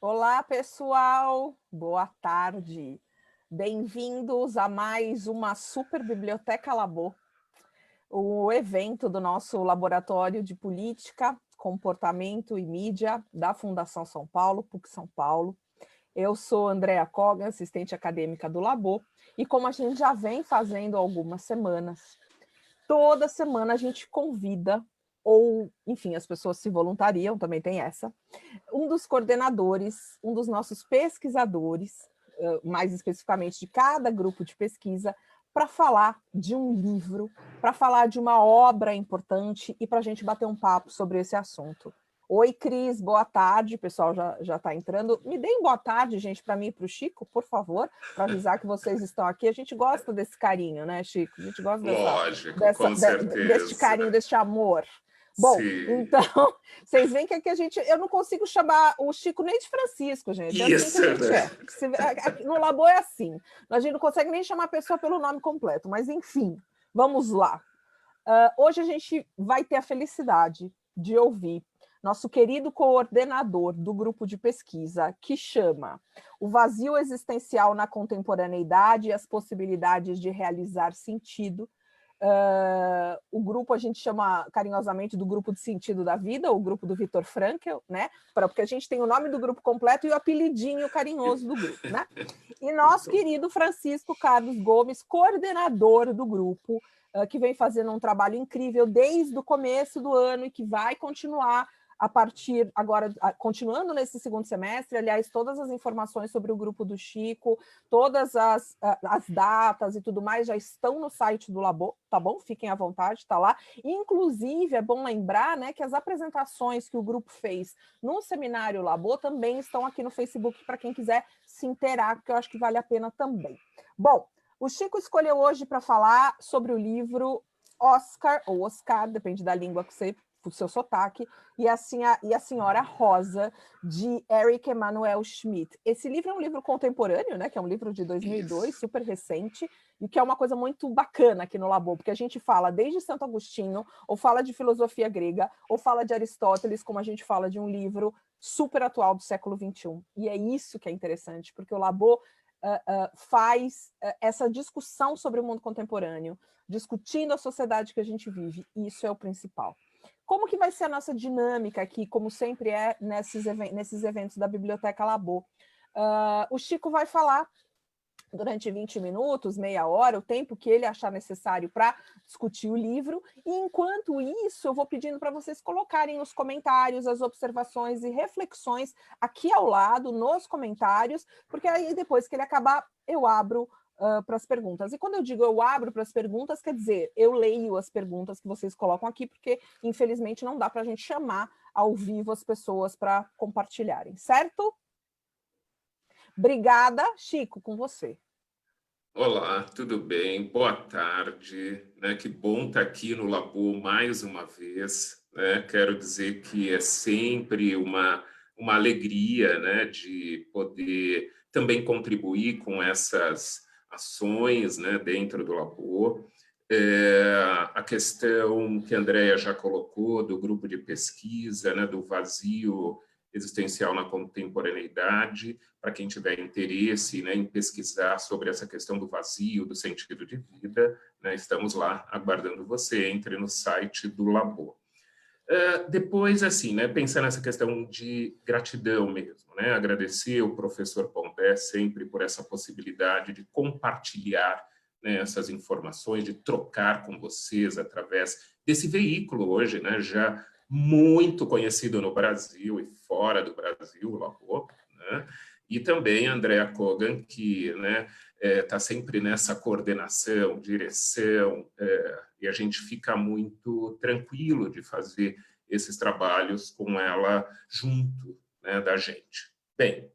Olá, pessoal! Boa tarde! Bem-vindos a mais uma Super Biblioteca Labo, o evento do nosso Laboratório de Política, Comportamento e Mídia da Fundação São Paulo, PUC São Paulo. Eu sou Andrea Kogan, assistente acadêmica do Labo, e como a gente já vem fazendo há algumas semanas, toda semana a gente convida, ou, enfim, as pessoas se voluntariam, também tem essa, um dos coordenadores, um dos nossos pesquisadores, mais especificamente de cada grupo de pesquisa, para falar de um livro, para falar de uma obra importante e para a gente bater um papo sobre esse assunto. Oi, Cris, boa tarde, o pessoal já está entrando. Me deem boa tarde, gente, para mim e para o Chico, por favor, para avisar que vocês estão aqui. A gente gosta desse carinho, né, Chico? A gente gosta Lógico, com deste carinho, certeza. deste amor. Bom, Sim. então, vocês veem que aqui eu não consigo chamar o Chico nem de Francisco, gente. É assim que a Isso, gente né? é. No Labo é assim. A gente não consegue nem chamar a pessoa pelo nome completo, mas enfim, vamos lá. Hoje a gente vai ter a felicidade de ouvir nosso querido coordenador do grupo de pesquisa, que chama O Vazio Existencial na Contemporaneidade e as Possibilidades de Realizar Sentido. O grupo a gente chama carinhosamente do grupo de sentido da vida, o grupo do Viktor Frankl, né? Porque a gente tem o nome do grupo completo e o apelidinho carinhoso do grupo, né? E nosso Muito. querido Francisco Carlos Gomes, coordenador do grupo, que vem fazendo um trabalho incrível desde o começo do ano e que vai continuar a partir agora, continuando nesse segundo semestre. Aliás, todas as informações sobre o grupo do Chico, todas as datas e tudo mais já estão no site do Labo, tá bom? Fiquem à vontade, tá lá. Inclusive, é bom lembrar, né, que as apresentações que o grupo fez no seminário Labo também estão aqui no Facebook para quem quiser se inteirar, porque eu acho que vale a pena também. Bom, o Chico escolheu hoje para falar sobre o livro Oscar, ou Oscar, depende da língua que você, do seu sotaque, e a Senhora Rosa, de Eric Emanuel Schmidt. Esse livro é um livro contemporâneo, né, que é um livro de 2002, Isso. super recente, e que é uma coisa muito bacana aqui no Labo, porque a gente fala desde Santo Agostinho, ou fala de filosofia grega, ou fala de Aristóteles, como a gente fala de um livro super atual do século XXI. E é isso que é interessante, porque o Labo faz essa discussão sobre o mundo contemporâneo, discutindo a sociedade que a gente vive, e isso é o principal. Como que vai ser a nossa dinâmica aqui, como sempre é nesses eventos da Biblioteca Labo? O Chico vai falar durante 20 minutos, meia hora, o tempo que ele achar necessário para discutir o livro, e enquanto isso eu vou pedindo para vocês colocarem os comentários, as observações e reflexões aqui ao lado, nos comentários, porque aí depois que ele acabar, eu abro para as perguntas. E quando eu digo eu abro para as perguntas, quer dizer, eu leio as perguntas que vocês colocam aqui, porque infelizmente não dá para a gente chamar ao vivo as pessoas para compartilharem, certo? Obrigada, Chico, com você. Olá, tudo bem? Boa tarde, né? Que bom estar aqui no Labo mais uma vez, né? Quero dizer que é sempre uma alegria, né, de poder também contribuir com essas ações, né, dentro do Labo. A questão que a Andrea já colocou do grupo de pesquisa, né, do vazio existencial na contemporaneidade, para quem tiver interesse, né, em pesquisar sobre essa questão do vazio, do sentido de vida, né, estamos lá aguardando você. Entre no site do Labo. Depois, assim, né, pensar nessa questão de gratidão mesmo, né, agradecer o professor Pondé sempre por essa possibilidade de compartilhar, né, essas informações, de trocar com vocês através desse veículo hoje, né, já muito conhecido no Brasil e fora do Brasil, o Labo, né, e também a Andrea Kogan, que, né, está sempre nessa coordenação, direção, e a gente fica muito tranquilo de fazer esses trabalhos com ela junto, né, da gente. Bem,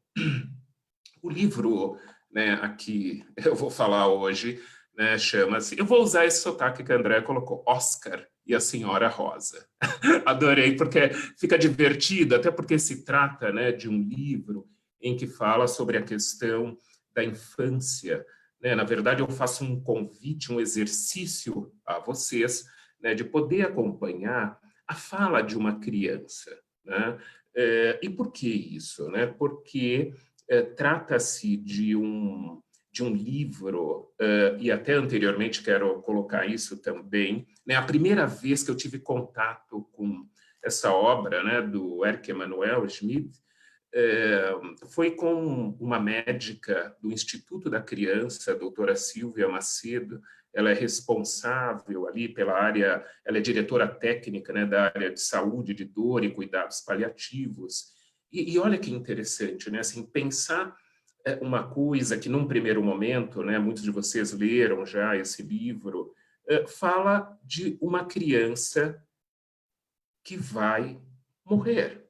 o livro, né, aqui eu vou falar hoje, né, chama-se, eu vou usar esse sotaque que a André colocou, Oscar e a Senhora Rosa. Adorei, porque fica divertido, até porque se trata, né, de um livro em que fala sobre a questão da infância, né? Na verdade, eu faço um convite, um exercício a vocês, né, de poder acompanhar a fala de uma criança, né? E por que isso, né? Porque trata-se de um livro, e até anteriormente quero colocar isso também, né? A primeira vez que eu tive contato com essa obra, né, do Erich Emanuel Schmidt, foi com uma médica do Instituto da Criança, a doutora Silvia Macedo. Ela é responsável ali pela área, ela é diretora técnica, né, da área de saúde, de dor e cuidados paliativos. E olha que interessante, né, assim, pensar uma coisa que, num primeiro momento, né, muitos de vocês leram já esse livro, fala de uma criança que vai morrer.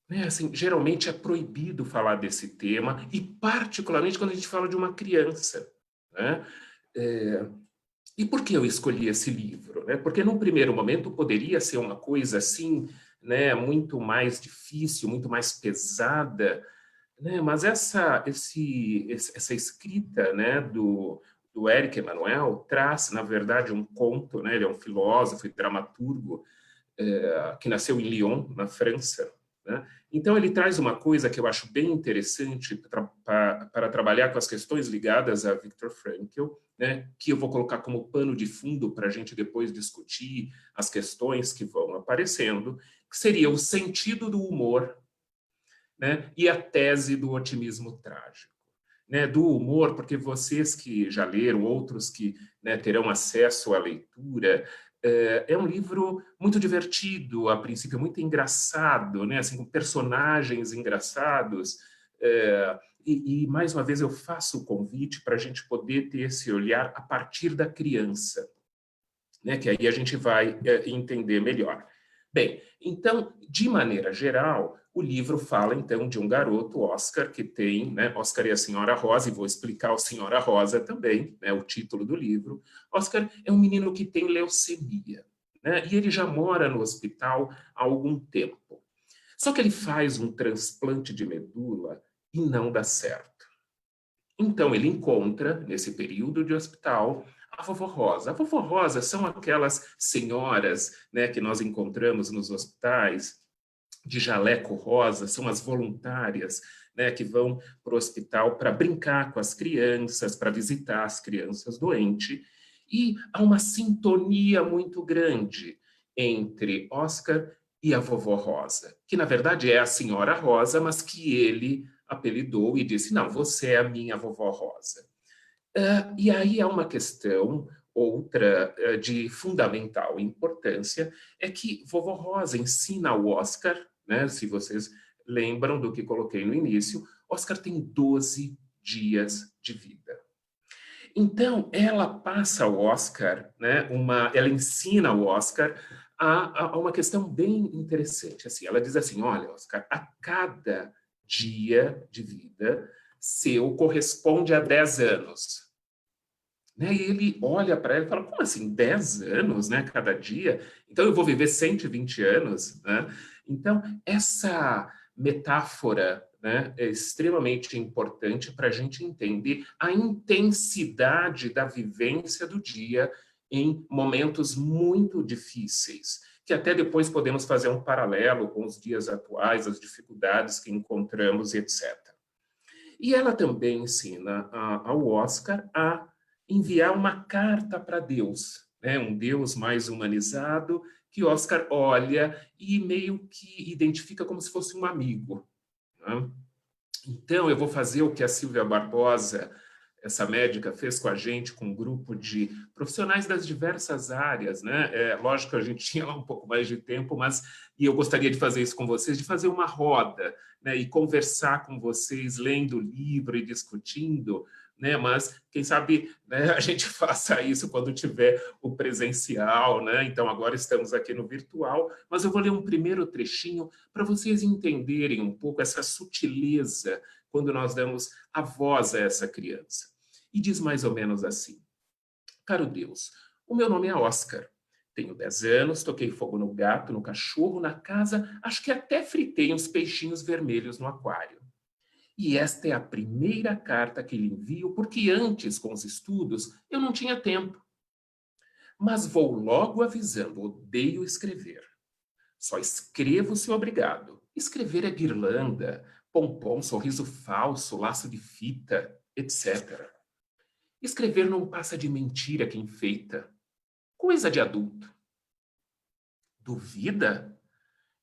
Né? Assim, geralmente é proibido falar desse tema, e particularmente quando a gente fala de uma criança. Né? E por que eu escolhi esse livro? Né? Porque, num primeiro momento, poderia ser uma coisa assim, né, muito mais difícil, muito mais pesada, né? Mas essa escrita, né, do Erich Emanuel traz, na verdade, um conto, né? Ele é um filósofo e dramaturgo que nasceu em Lyon, na França, né? Então, ele traz uma coisa que eu acho bem interessante para trabalhar com as questões ligadas a Viktor Frankl, né? Que eu vou colocar como pano de fundo para a gente depois discutir as questões que vão aparecendo, que seria o sentido do humor, né? E a tese do otimismo trágico. Né, do humor, porque vocês que já leram, outros que, né, terão acesso à leitura, é um livro muito divertido, a princípio, muito engraçado, né, assim, com personagens engraçados, e, mais uma vez, eu faço o convite para a gente poder ter esse olhar a partir da criança, né, que aí a gente vai entender melhor. Bem, então, de maneira geral, o livro fala, então, de um garoto, Oscar, que tem, né, Oscar e a Senhora Rosa, e vou explicar o Senhora Rosa também, né, o título do livro. Oscar é um menino que tem leucemia, né, e ele já mora no hospital há algum tempo. Só que ele faz um transplante de medula e não dá certo. Então, ele encontra, nesse período de hospital, a vovó Rosa. A vovó Rosa são aquelas senhoras, né, que nós encontramos nos hospitais, de jaleco rosa, são as voluntárias, né, que vão para o hospital para brincar com as crianças, para visitar as crianças doentes. E há uma sintonia muito grande entre Oscar e a vovó Rosa, que na verdade é a senhora Rosa, mas que ele apelidou e disse: não, você é a minha vovó Rosa. E aí há uma questão, outra, de fundamental importância, é que vovó Rosa ensina ao Oscar, né, se vocês lembram do que coloquei no início, Oscar tem 12 dias de vida. Então, ela passa ao Oscar, né, ela ensina ao Oscar a uma questão bem interessante. Assim, ela diz assim: olha, Oscar, a cada dia de vida seu corresponde a 10 anos. Né? E ele olha para ela e fala: como assim, 10 anos, né, cada dia? Então eu vou viver 120 anos, né? Então, essa metáfora, né, é extremamente importante para a gente entender a intensidade da vivência do dia em momentos muito difíceis, que até depois podemos fazer um paralelo com os dias atuais, as dificuldades que encontramos, etc. E ela também ensina ao Oscar a enviar uma carta para Deus, né? Um Deus mais humanizado, que Oscar olha e meio que identifica como se fosse um amigo. Né? Então, eu vou fazer o que a Silvia Barbosa, essa médica, fez com a gente, com um grupo de profissionais das diversas áreas, né? Lógico que a gente tinha lá um pouco mais de tempo, e eu gostaria de fazer isso com vocês, de fazer uma roda, né? E conversar com vocês, lendo o livro e discutindo, né? Mas, quem sabe, né, a gente faça isso quando tiver o presencial, né? Então, agora estamos aqui no virtual, mas eu vou ler um primeiro trechinho para vocês entenderem um pouco essa sutileza quando nós damos a voz a essa criança. E diz mais ou menos assim: caro Deus, o meu nome é Oscar. Tenho 10 anos, toquei fogo no gato, no cachorro, na casa, acho que até fritei uns peixinhos vermelhos no aquário. E esta é a primeira carta que lhe envio, porque antes, com os estudos, eu não tinha tempo. Mas vou logo avisando, odeio escrever. Só escrevo se obrigado. Escrever é guirlanda, pompom, sorriso falso, laço de fita, etc. Escrever não passa de mentira que enfeita. Coisa de adulto. Duvida?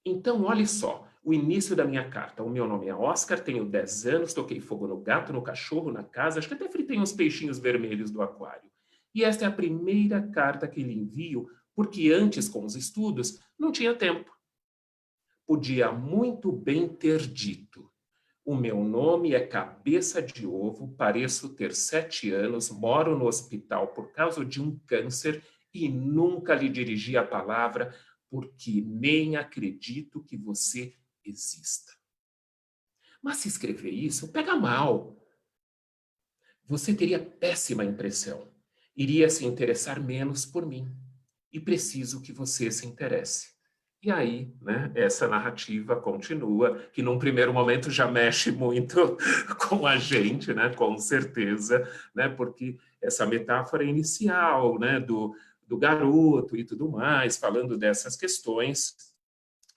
Então, olhe só, o início da minha carta. O meu nome é Oscar, tenho 10 anos, toquei fogo no gato, no cachorro, na casa, acho que até fritei uns peixinhos vermelhos do aquário. E esta é a primeira carta que lhe envio, porque antes, com os estudos, não tinha tempo. Podia muito bem ter dito: o meu nome é Cabeça de Ovo, pareço ter 7 anos, moro no hospital por causa de um câncer e nunca lhe dirigi a palavra porque nem acredito que você exista. Mas se escrever isso, pega mal. Você teria péssima impressão. Iria se interessar menos por mim. E preciso que você se interesse. E aí, né, essa narrativa continua, que num primeiro momento já mexe muito com a gente, né, com certeza, né, porque essa metáfora inicial, né, do garoto e tudo mais, falando dessas questões,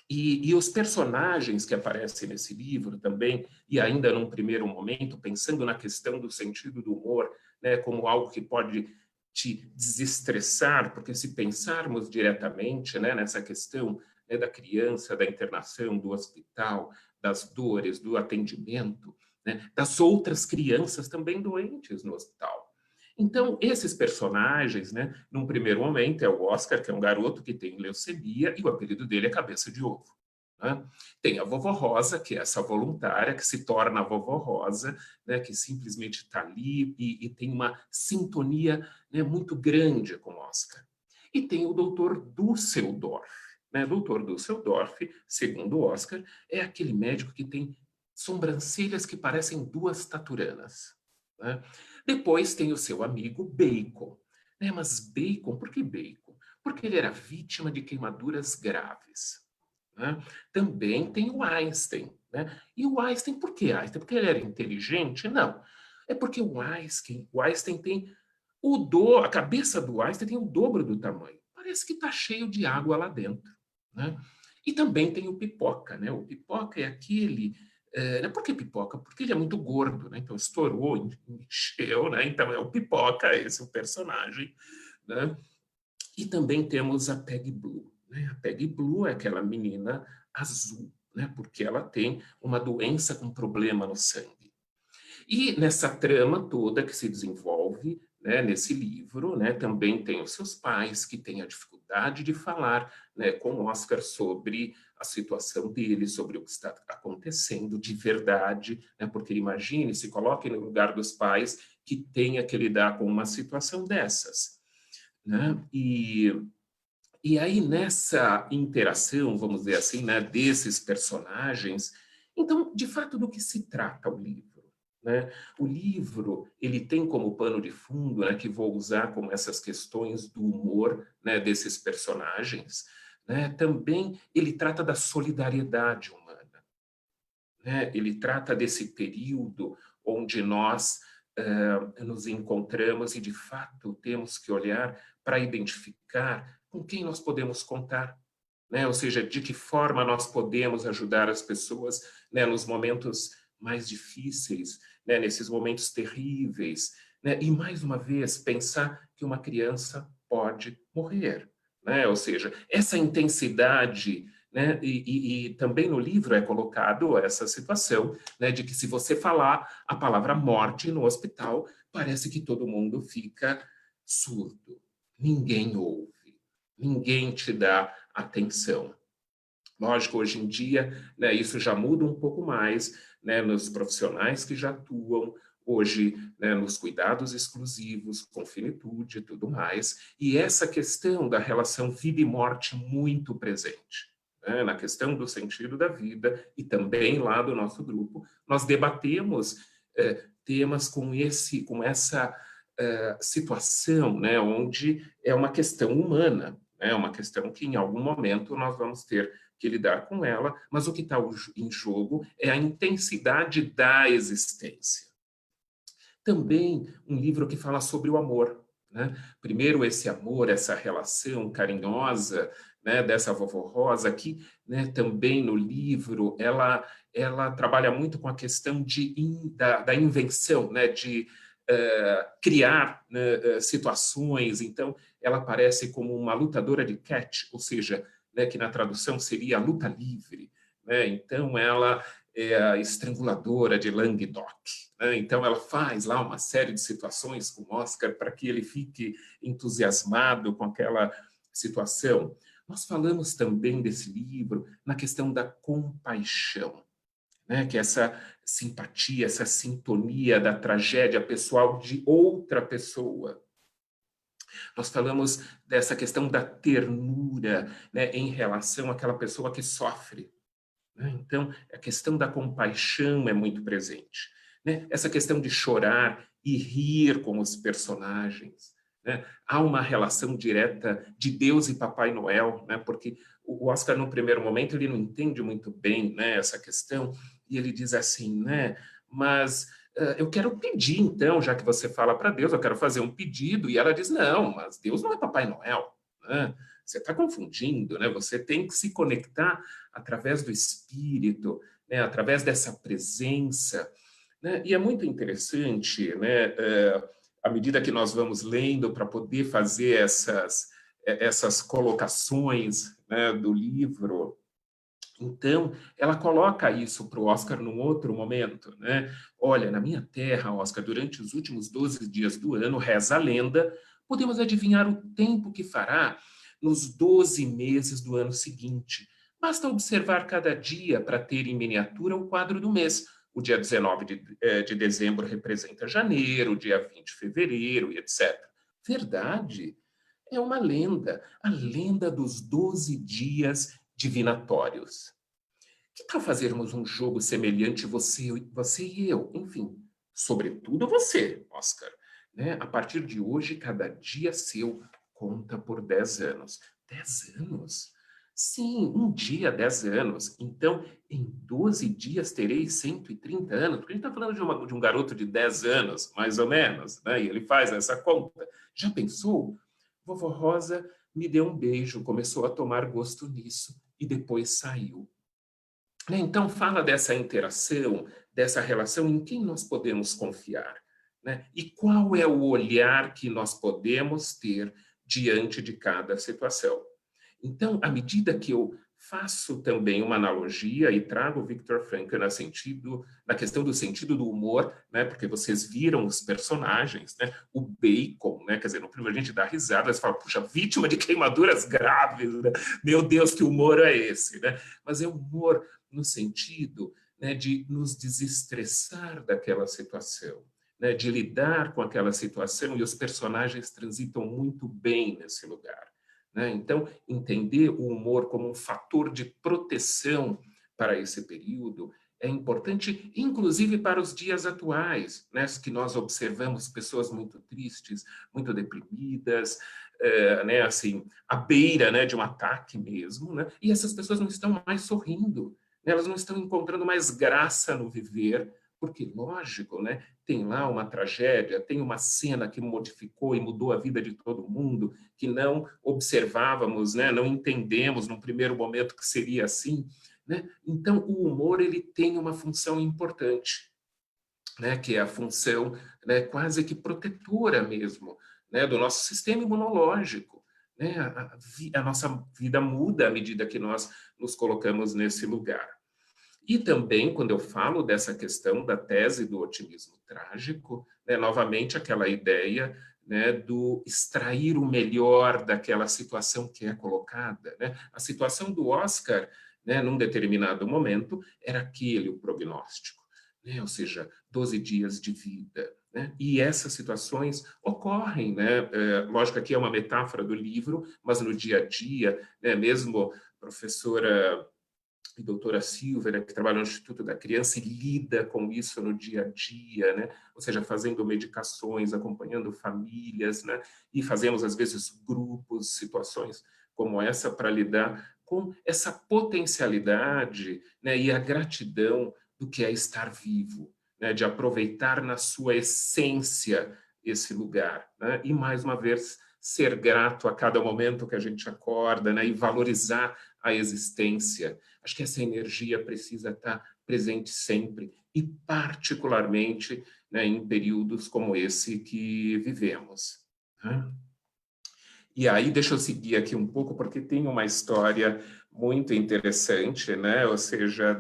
e os personagens que aparecem nesse livro também, e ainda num primeiro momento, pensando na questão do sentido do humor, né, como algo que pode te desestressar, porque se pensarmos diretamente, né, nessa questão, né, da criança, da internação, do hospital, das dores, do atendimento, né, das outras crianças também doentes no hospital. Então, esses personagens, né, num primeiro momento, é o Oscar, que é um garoto que tem leucemia, e o apelido dele é Cabeça de Ovo. Né? Tem a Vovó Rosa, que é essa voluntária, que se torna a Vovó Rosa, né, que simplesmente está ali e tem uma sintonia, né, muito grande com o Oscar. E tem o Dr. Dusseldorf. Né? Dr. Dusseldorf, segundo o Oscar, é aquele médico que tem sobrancelhas que parecem duas taturanas. Né? Depois tem o seu amigo Bacon. Né? Mas Bacon, por que Bacon? Porque ele era vítima de queimaduras graves. Né? Também tem o Einstein. Né? E o Einstein, por que Einstein? Porque ele era inteligente? Não. É porque o Einstein tem a cabeça do Einstein tem o dobro do tamanho. Parece que está cheio de água lá dentro. Né? E também tem o Pipoca. Né? O Pipoca é aquele... por que Pipoca? Porque ele é muito gordo. Né? Então estourou, encheu. Né? Então é o Pipoca, esse é o personagem. Né? E também temos a Peggy Blue. Né? A Peggy Blue é aquela menina azul, né? Porque ela tem uma doença com problema no sangue. E nessa trama toda que se desenvolve, né, nesse livro, né, também tem os seus pais que têm a dificuldade de falar, né, com o Oscar sobre a situação dele, sobre o que está acontecendo de verdade, né, porque imagine, se coloque no lugar dos pais que tenha que lidar com uma situação dessas. Né? E aí, nessa interação, vamos dizer assim, né, desses personagens, então, de fato, do que se trata o livro? Né? O livro, ele tem como pano de fundo, né, que vou usar como essas questões do humor, né, desses personagens, né? Também ele trata da solidariedade humana. Né? Ele trata desse período onde nós nos encontramos e, de fato, temos que olhar para identificar com quem nós podemos contar, né? Ou seja, de que forma nós podemos ajudar as pessoas, né, nos momentos mais difíceis, né, nesses momentos terríveis, né? E, mais uma vez, pensar que uma criança pode morrer, né? Ou seja, essa intensidade, né? E também no livro é colocado essa situação, né, de que se você falar a palavra morte no hospital, parece que todo mundo fica surdo. Ninguém ouve, ninguém te dá atenção. Lógico, hoje em dia, né, isso já muda um pouco mais, né, nos profissionais que já atuam hoje, né, nos cuidados exclusivos, com finitude e tudo mais, e essa questão da relação vida e morte muito presente. Né, na questão do sentido da vida, e também lá do nosso grupo, nós debatemos temas com essa situação, né, onde é uma questão humana, é uma questão que em algum momento nós vamos ter que lidar com ela, mas o que está em jogo é a intensidade da existência. Também um livro que fala sobre o amor, né? Primeiro, esse amor, essa relação carinhosa, né, dessa vovó Rosa, que, né, também no livro, ela trabalha muito com a questão da invenção, né, de criar, né, situações. Então, ela aparece como uma lutadora de catch, ou seja, né, que na tradução seria a luta livre, né? Então, ela é a estranguladora de Languedoc, né? Então, ela faz lá uma série de situações com o Oscar para que ele fique entusiasmado com aquela situação. Nós falamos também desse livro na questão da compaixão, né? Que é essa simpatia, essa sintonia da tragédia pessoal de outra pessoa. Nós falamos dessa questão da ternura, né, em relação àquela pessoa que sofre, né? Então, a questão da compaixão é muito presente, né? Essa questão de chorar e rir com os personagens, né? Há uma relação direta de Deus e Papai Noel, né? Porque o Oscar, no primeiro momento, ele não entende muito bem, né, essa questão, e ele diz assim, né, mas eu quero pedir, então, já que você fala para Deus, eu quero fazer um pedido, e ela diz, não, mas Deus não é Papai Noel, né? Você está confundindo, né? Você tem que se conectar através do espírito, né? Através dessa presença, né? E é muito interessante, né? À medida que nós vamos lendo para poder fazer essas colocações, né, do livro. Então, ela coloca isso para o Oscar num outro momento, né? Olha, na minha terra, Oscar, durante os últimos 12 dias do ano, reza a lenda, podemos adivinhar o tempo que fará nos 12 meses do ano seguinte. Basta observar cada dia para ter em miniatura o quadro do mês. O dia 19 de dezembro representa janeiro, o dia 20 fevereiro, e etc. Verdade? É uma lenda, a lenda dos 12 dias divinatórios. Que tal fazermos um jogo semelhante, você e eu? Enfim, sobretudo você, Oscar. Né? A partir de hoje, cada dia seu conta por 10 anos. 10 anos? Sim, um dia, 10 anos. Então, em 12 dias terei 130 anos. Porque a gente está falando de um garoto de 10 anos, mais ou menos, né? E ele faz essa conta. Já pensou? Vovó Rosa me deu um beijo, começou a tomar gosto nisso e depois saiu. Então, fala dessa interação, dessa relação em quem nós podemos confiar, né? E qual é o olhar que nós podemos ter diante de cada situação. Então, à medida que eu faço também uma analogia e trago o Viktor Frankl na questão do sentido do humor, né? Porque vocês viram os personagens, né? O Bacon, né? Quer dizer, no primeiro a gente dá risada, você fala, puxa, vítima de queimaduras graves, né? Meu Deus, que humor é esse, né? Mas é humor no sentido, né, de nos desestressar daquela situação, né? De lidar com aquela situação, e os personagens transitam muito bem nesse lugar. Né? Então, entender o humor como um fator de proteção para esse período é importante, inclusive para os dias atuais, né? Que nós observamos pessoas muito tristes, muito deprimidas, né? Assim, à beira, né, de um ataque mesmo, né? E essas pessoas não estão mais sorrindo, né? Elas não estão encontrando mais graça no viver, porque, lógico, né, tem lá uma tragédia, tem uma cena que modificou e mudou a vida de todo mundo, que não observávamos, né, não entendemos num primeiro momento que seria assim, né? Então, o humor ele tem uma função importante, né, que é a função, né, quase que protetora mesmo, né, do nosso sistema imunológico. Né? A nossa vida muda à medida que nós nos colocamos nesse lugar. E também, quando eu falo dessa questão da tese do otimismo trágico, né, novamente aquela ideia, né, do extrair o melhor daquela situação que é colocada. Né? A situação do Oscar, né, num determinado momento, era aquele o prognóstico, né? Ou seja, 12 dias de vida. Né? E essas situações ocorrem, né? Lógico que aqui é uma metáfora do livro, mas no dia a dia, né, mesmo professora e doutora Silvia, que trabalha no Instituto da Criança e lida com isso no dia a dia, né? Ou seja, fazendo medicações, acompanhando famílias, né? E fazemos, às vezes, grupos, situações como essa para lidar com essa potencialidade, né? E a gratidão do que é estar vivo, né? De aproveitar na sua essência esse lugar, né? E, mais uma vez, ser grato a cada momento que a gente acorda, né? E valorizar a existência. Acho que essa energia precisa estar presente sempre, e particularmente, né, em períodos como esse que vivemos, né? E aí, deixa eu seguir aqui um pouco, porque tem uma história muito interessante, né? Ou seja,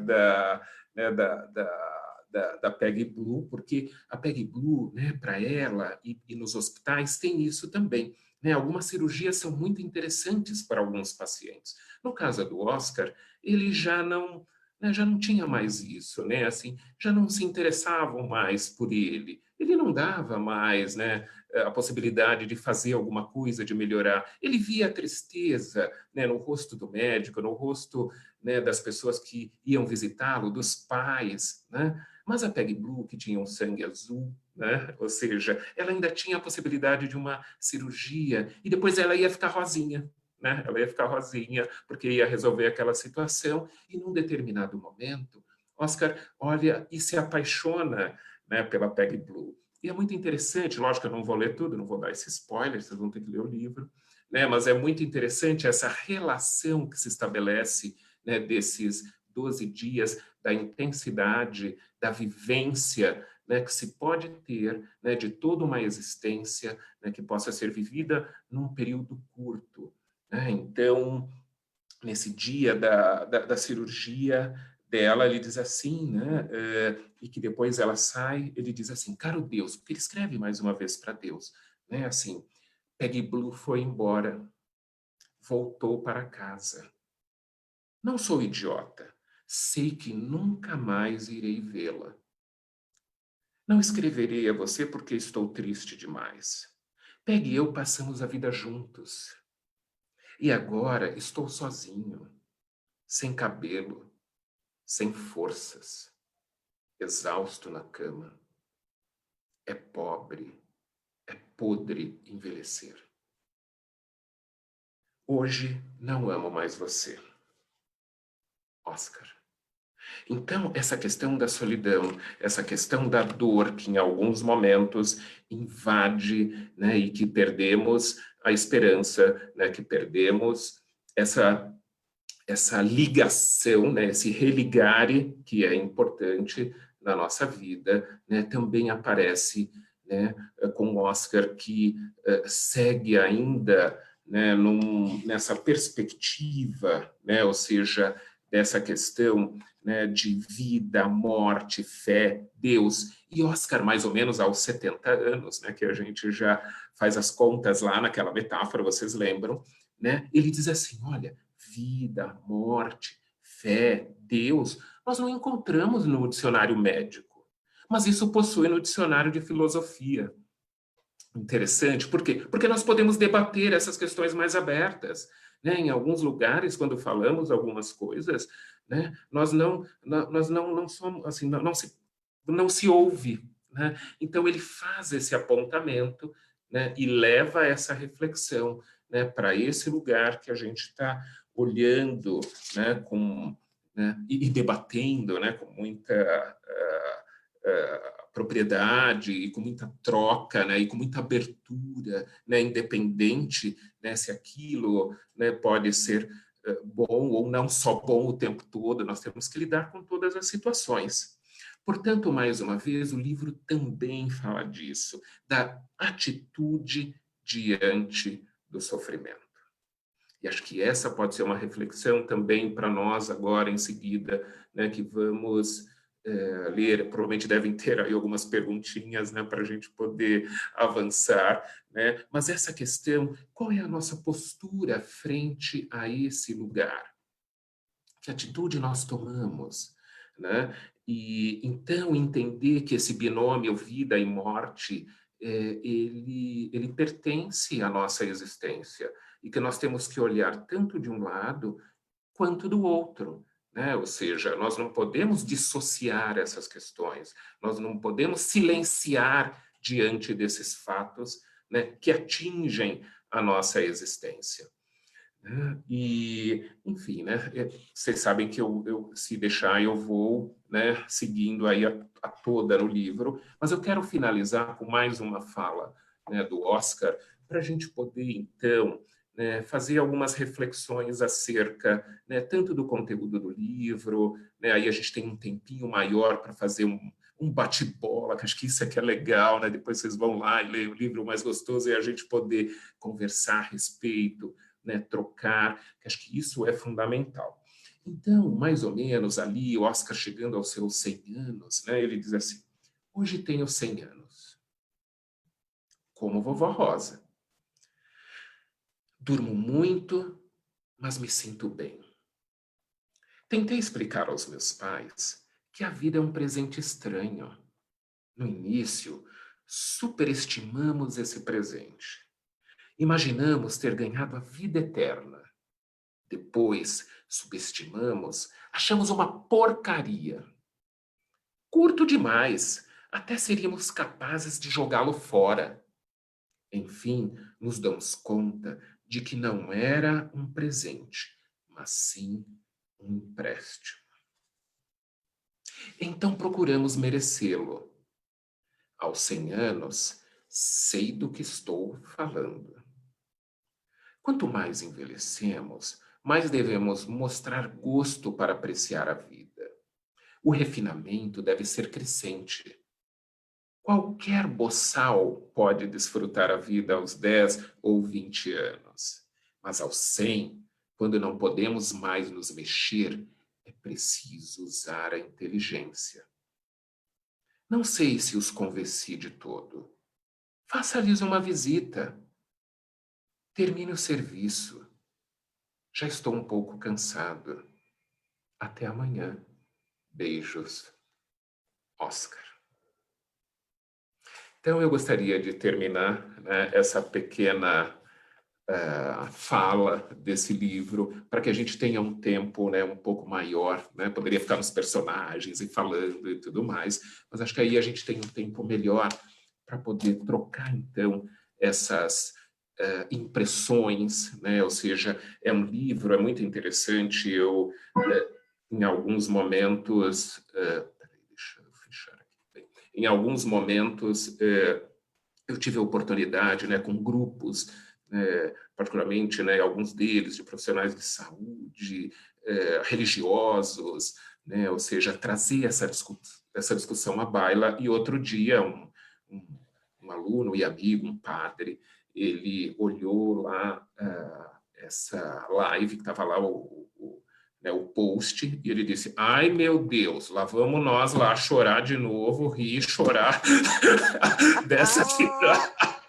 né, da Peggy Blue, porque a Peggy Blue, né, para ela e nos hospitais, tem isso também, né? Algumas cirurgias são muito interessantes para alguns pacientes. No caso do Oscar, ele já não, né, já não tinha mais isso, né? Assim, já não se interessavam mais por ele. Ele não dava mais, né, a possibilidade de fazer alguma coisa, de melhorar. Ele via a tristeza, né, no rosto do médico, no rosto, né, das pessoas que iam visitá-lo, dos pais, né? Mas a Peggy Blue, que tinha um sangue azul, né? Ou seja, ela ainda tinha a possibilidade de uma cirurgia e depois ela ia ficar rosinha, né? Ela ia ficar rosinha porque ia resolver aquela situação e num determinado momento, Oscar olha e se apaixona, né, pela Peggy Blue. E é muito interessante, lógico que eu não vou ler tudo, não vou dar esse spoiler, vocês vão ter que ler o livro, né? Mas é muito interessante essa relação que se estabelece, né, desses 12 dias, da intensidade, da vivência, né, que se pode ter, né, de toda uma existência, né, que possa ser vivida num período curto, né? Então, nesse dia da cirurgia dela, ele diz assim, né? E que depois ela sai, ele diz assim, caro Deus, porque ele escreve mais uma vez para Deus, né? Assim, Peggy Blue foi embora, voltou para casa. Não sou idiota, sei que nunca mais irei vê-la. Não escreverei a você porque estou triste demais. Peggy e eu passamos a vida juntos. E agora estou sozinho, sem cabelo, sem forças, exausto na cama. É pobre, é podre envelhecer. Hoje não amo mais você, Oscar. Então, essa questão da solidão, essa questão da dor que em alguns momentos invade, né, e que perdemos a esperança, né, que perdemos essa ligação, né, esse religare que é importante na nossa vida, né, também aparece, né, com o Oscar que segue ainda, né, nessa perspectiva, né, ou seja, dessa questão, né, de vida, morte, fé, Deus. E Oscar, mais ou menos aos 70 anos, né, que a gente já faz as contas lá naquela metáfora, vocês lembram, né, ele diz assim, olha, vida, morte, fé, Deus, nós não encontramos no dicionário médico, mas isso possui no dicionário de filosofia. Interessante, por quê? Porque nós podemos debater essas questões mais abertas, né? Em alguns lugares, quando falamos algumas coisas, né, nós não somos, assim, não se ouve, né? Então ele faz esse apontamento, né, e leva essa reflexão, né, para esse lugar que a gente está olhando, né, e debatendo, né, com muita propriedade e com muita troca, né, e com muita abertura, né, independente, né, se aquilo, né, pode ser bom ou não só bom o tempo todo, nós temos que lidar com todas as situações. Portanto, mais uma vez, o livro também fala disso, da atitude diante do sofrimento. E acho que essa pode ser uma reflexão também para nós agora, em seguida, né, que vamos ler. Provavelmente devem ter aí algumas perguntinhas, né, para a gente poder avançar, né? Mas essa questão, qual é a nossa postura frente a esse lugar? Que atitude nós tomamos, né? E então entender que esse binômio vida e morte, ele pertence à nossa existência e que nós temos que olhar tanto de um lado quanto do outro, né? Ou seja, nós não podemos dissociar essas questões, nós não podemos silenciar diante desses fatos, né, que atingem a nossa existência. né? E, enfim, né? Vocês sabem que se deixar, eu vou, né, seguindo aí a toda no livro, mas eu quero finalizar com mais uma fala, né, do Oscar, para a gente poder, então, né, fazer algumas reflexões acerca, né, tanto do conteúdo do livro, né, aí a gente tem um tempinho maior para fazer um bate-bola, que acho que isso é que é legal, né? Depois vocês vão lá e leem o livro mais gostoso e a gente poder conversar a respeito, né, trocar, que acho que isso é fundamental. Então, mais ou menos ali, o Oscar chegando aos seus 100 anos, né, ele diz assim, hoje tenho 100 anos, como vovó Rosa. Durmo muito, mas me sinto bem. Tentei explicar aos meus pais que a vida é um presente estranho. No início, superestimamos esse presente. Imaginamos ter ganhado a vida eterna. Depois, subestimamos, achamos uma porcaria. Curto demais, até seríamos capazes de jogá-lo fora. Enfim, nos damos conta de que não era um presente, mas sim um empréstimo. Então procuramos merecê-lo. Aos 100 anos, sei do que estou falando. Quanto mais envelhecemos, mais devemos mostrar gosto para apreciar a vida. O refinamento deve ser crescente. Qualquer boçal pode desfrutar a vida aos 10 ou 20 anos, mas aos 100, quando não podemos mais nos mexer, é preciso usar a inteligência. Não sei se os convenci de todo. Faça-lhes uma visita. Termine o serviço. Já estou um pouco cansado. Até amanhã. Beijos. Oscar. Então, eu gostaria de terminar, né, essa pequena fala desse livro, para que a gente tenha um tempo, né, um pouco maior, né? Poderia ficar nos personagens e falando e tudo mais, mas acho que aí a gente tem um tempo melhor para poder trocar, então, essas impressões, né? Ou seja, é um livro, é muito interessante, em alguns momentos... deixa eu fechar aqui. Em alguns momentos, eu tive a oportunidade, né, com grupos, particularmente, né, alguns deles de profissionais de saúde, religiosos, né, ou seja, trazer essa discussão à baila. E outro dia, um aluno e amigo, um padre, ele olhou lá essa live que estava lá, né, o post, e ele disse, ai meu Deus, lá vamos nós lá chorar de novo, rir, chorar dessa situação.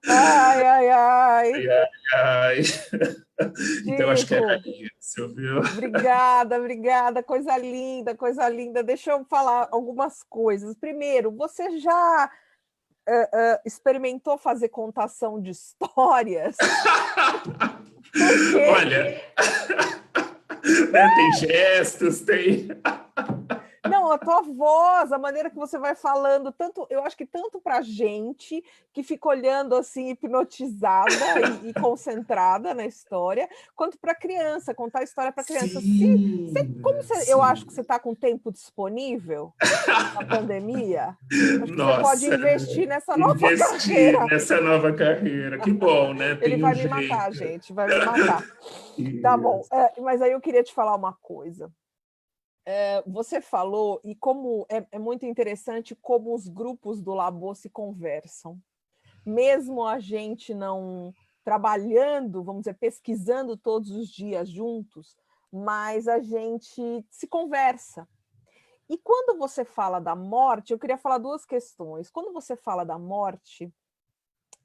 Ai, ai, ai. Ai, ai, ai. Então, acho que era Chico, isso, viu? obrigada, obrigada. Coisa linda, coisa linda. Deixa eu falar algumas coisas. Primeiro, você já experimentou fazer contação de histórias? Porque Olha, né, tem gestos, tem... não, a tua voz, a maneira que você vai falando, tanto, eu acho que tanto para gente que fica olhando assim, hipnotizada e concentrada na história, quanto para criança, contar a história para criança. Sim, Eu acho que você sim. está com tempo disponível na pandemia, acho que você pode Nossa, investir nessa nova investir carreira. nessa nova carreira. Que bom, né? Ele Tem um vai me matar, jeito. gente, vai me matar. Tá bom, Isso. mas aí eu queria te falar uma coisa. Você falou, e como é muito interessante como os grupos do Labô se conversam. Mesmo a gente não trabalhando, vamos dizer, pesquisando todos os dias juntos, mas a gente se conversa. E quando você fala da morte, eu queria falar duas questões. Quando você fala da morte,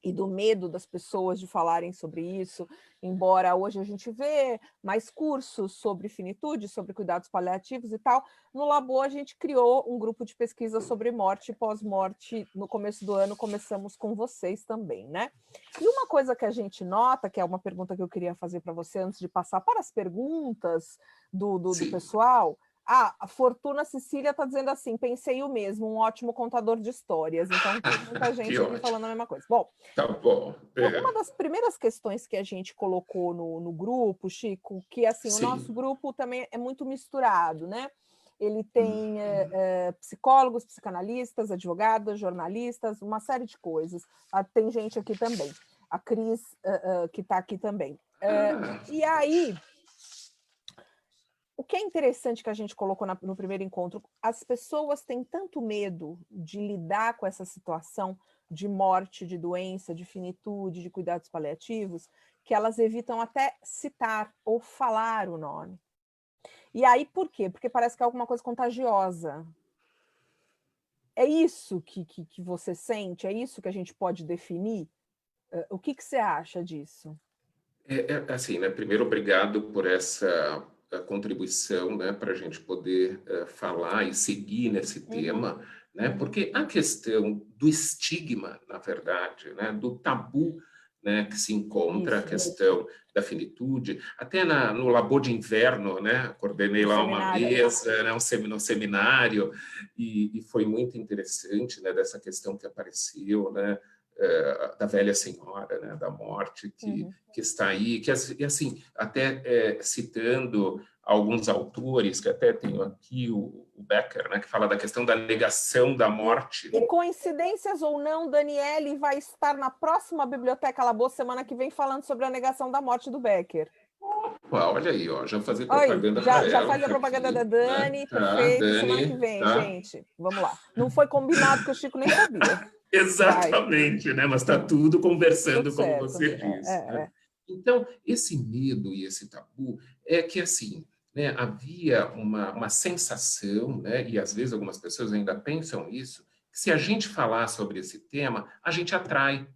e do medo das pessoas de falarem sobre isso, embora hoje a gente vê mais cursos sobre finitude, sobre cuidados paliativos e tal, no Labô a gente criou um grupo de pesquisa sobre morte e pós-morte. No começo do ano começamos com vocês também, né? E uma coisa que a gente nota, que é uma pergunta que eu queria fazer para você antes de passar para as perguntas do Sim. pessoal, a Fortuna Cecília está dizendo assim, pensei o mesmo, um ótimo contador de histórias. Então, tem muita gente aqui ótimo. falando a mesma coisa. Bom, tá bom. Uma das primeiras questões que a gente colocou no grupo, Chico, que assim, o nosso grupo também é muito misturado, né? Ele tem psicólogos, psicanalistas, advogados, jornalistas, uma série de coisas. Tem gente aqui também. A Cris, que está aqui também. E aí, o que é interessante que a gente colocou no primeiro encontro, as pessoas têm tanto medo de lidar com essa situação de morte, de doença, de finitude, de cuidados paliativos, que elas evitam até citar ou falar o nome. E aí, por quê? Porque parece que é alguma coisa contagiosa. É isso que você sente? É isso que a gente pode definir? O que você acha disso? Assim, né? Primeiro, obrigado por essa contribuição, né? Para a gente poder falar e seguir nesse tema, né? Porque a questão do estigma, na verdade, né? Do tabu, né? Que se encontra, a questão da finitude, até no Labor de Inverno, né? Coordenei lá uma mesa, né? Um seminário, e foi muito interessante, né? Dessa questão que apareceu, né? Da velha senhora, né, da morte que está aí, e assim, até citando alguns autores, que até tenho aqui o Becker, né, que fala da questão da negação da morte. E coincidências ou não, Daniele vai estar na próxima Biblioteca Labor semana que vem falando sobre a negação da morte do Becker. Opa, olha aí, ó, já fazer propaganda para ela. Já faz a propaganda da Dani, né? Perfeito, Dani, semana que vem, gente. Vamos lá. Não foi combinado, que o Chico nem sabia. Exatamente, né? Mas está tudo conversando, tudo como certo, você disse. Né? Então, esse medo e esse tabu é que, assim, né, havia uma sensação, né, e às vezes algumas pessoas ainda pensam isso, que se a gente falar sobre esse tema, a gente atrai.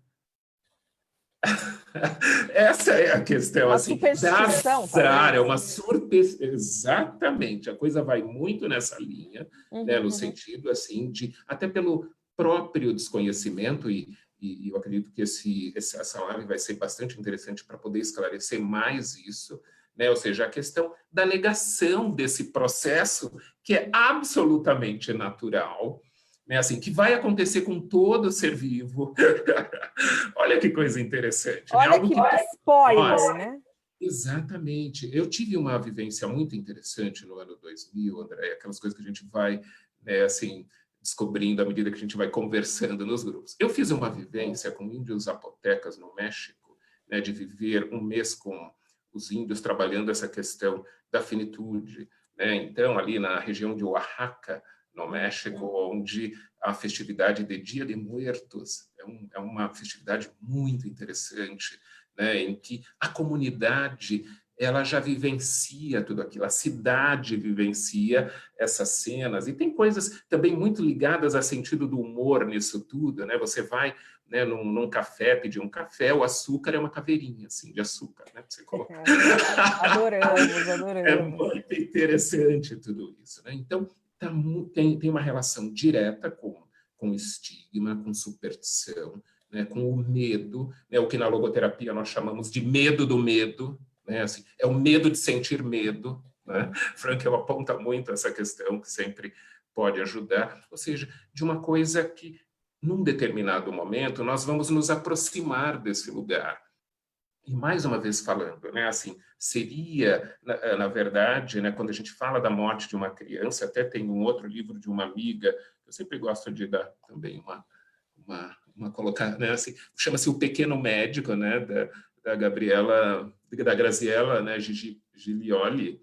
Essa é a questão. Uma assim, superstição, é uma superstição. Exatamente. A coisa vai muito nessa linha, né, no sentido, assim, de até pelo próprio desconhecimento, e eu acredito que essa live vai ser bastante interessante para poder esclarecer mais isso, né? Ou seja, a questão da negação desse processo que é absolutamente natural, né? Assim, que vai acontecer com todo ser vivo. Olha que coisa interessante. Olha, né? Algo que spoiler, nossa, né? Exatamente. Eu tive uma vivência muito interessante no ano 2000, André, aquelas coisas que a gente vai, né, assim, descobrindo à medida que a gente vai conversando nos grupos. Eu fiz uma vivência com índios zapotecas no México, né, de viver um mês com os índios trabalhando essa questão da finitude, né? Então, ali na região de Oaxaca, no México, onde a festividade de Dia de Muertos é uma festividade muito interessante, né, em que a comunidade ela já vivencia tudo aquilo, a cidade vivencia essas cenas, e tem coisas também muito ligadas ao sentido do humor nisso tudo, né? Você vai, né, num café, pedir um café, o açúcar é uma caveirinha, assim, de açúcar, né? Você coloca. Adoramos. É muito interessante tudo isso, né? Então, tem uma relação direta com estigma, com superstição, né, com o medo, né, o que na logoterapia nós chamamos de medo do medo, né, assim, é o medo de sentir medo, né? Frankl aponta muito essa questão, que sempre pode ajudar, ou seja, de uma coisa que, num determinado momento, nós vamos nos aproximar desse lugar. E mais uma vez falando, né, assim, seria, na verdade, né, quando a gente fala da morte de uma criança, até tem um outro livro de uma amiga, eu sempre gosto de dar também uma colocar, né, assim, chama-se O Pequeno Médico, né, da Graziella, né, Giglioli,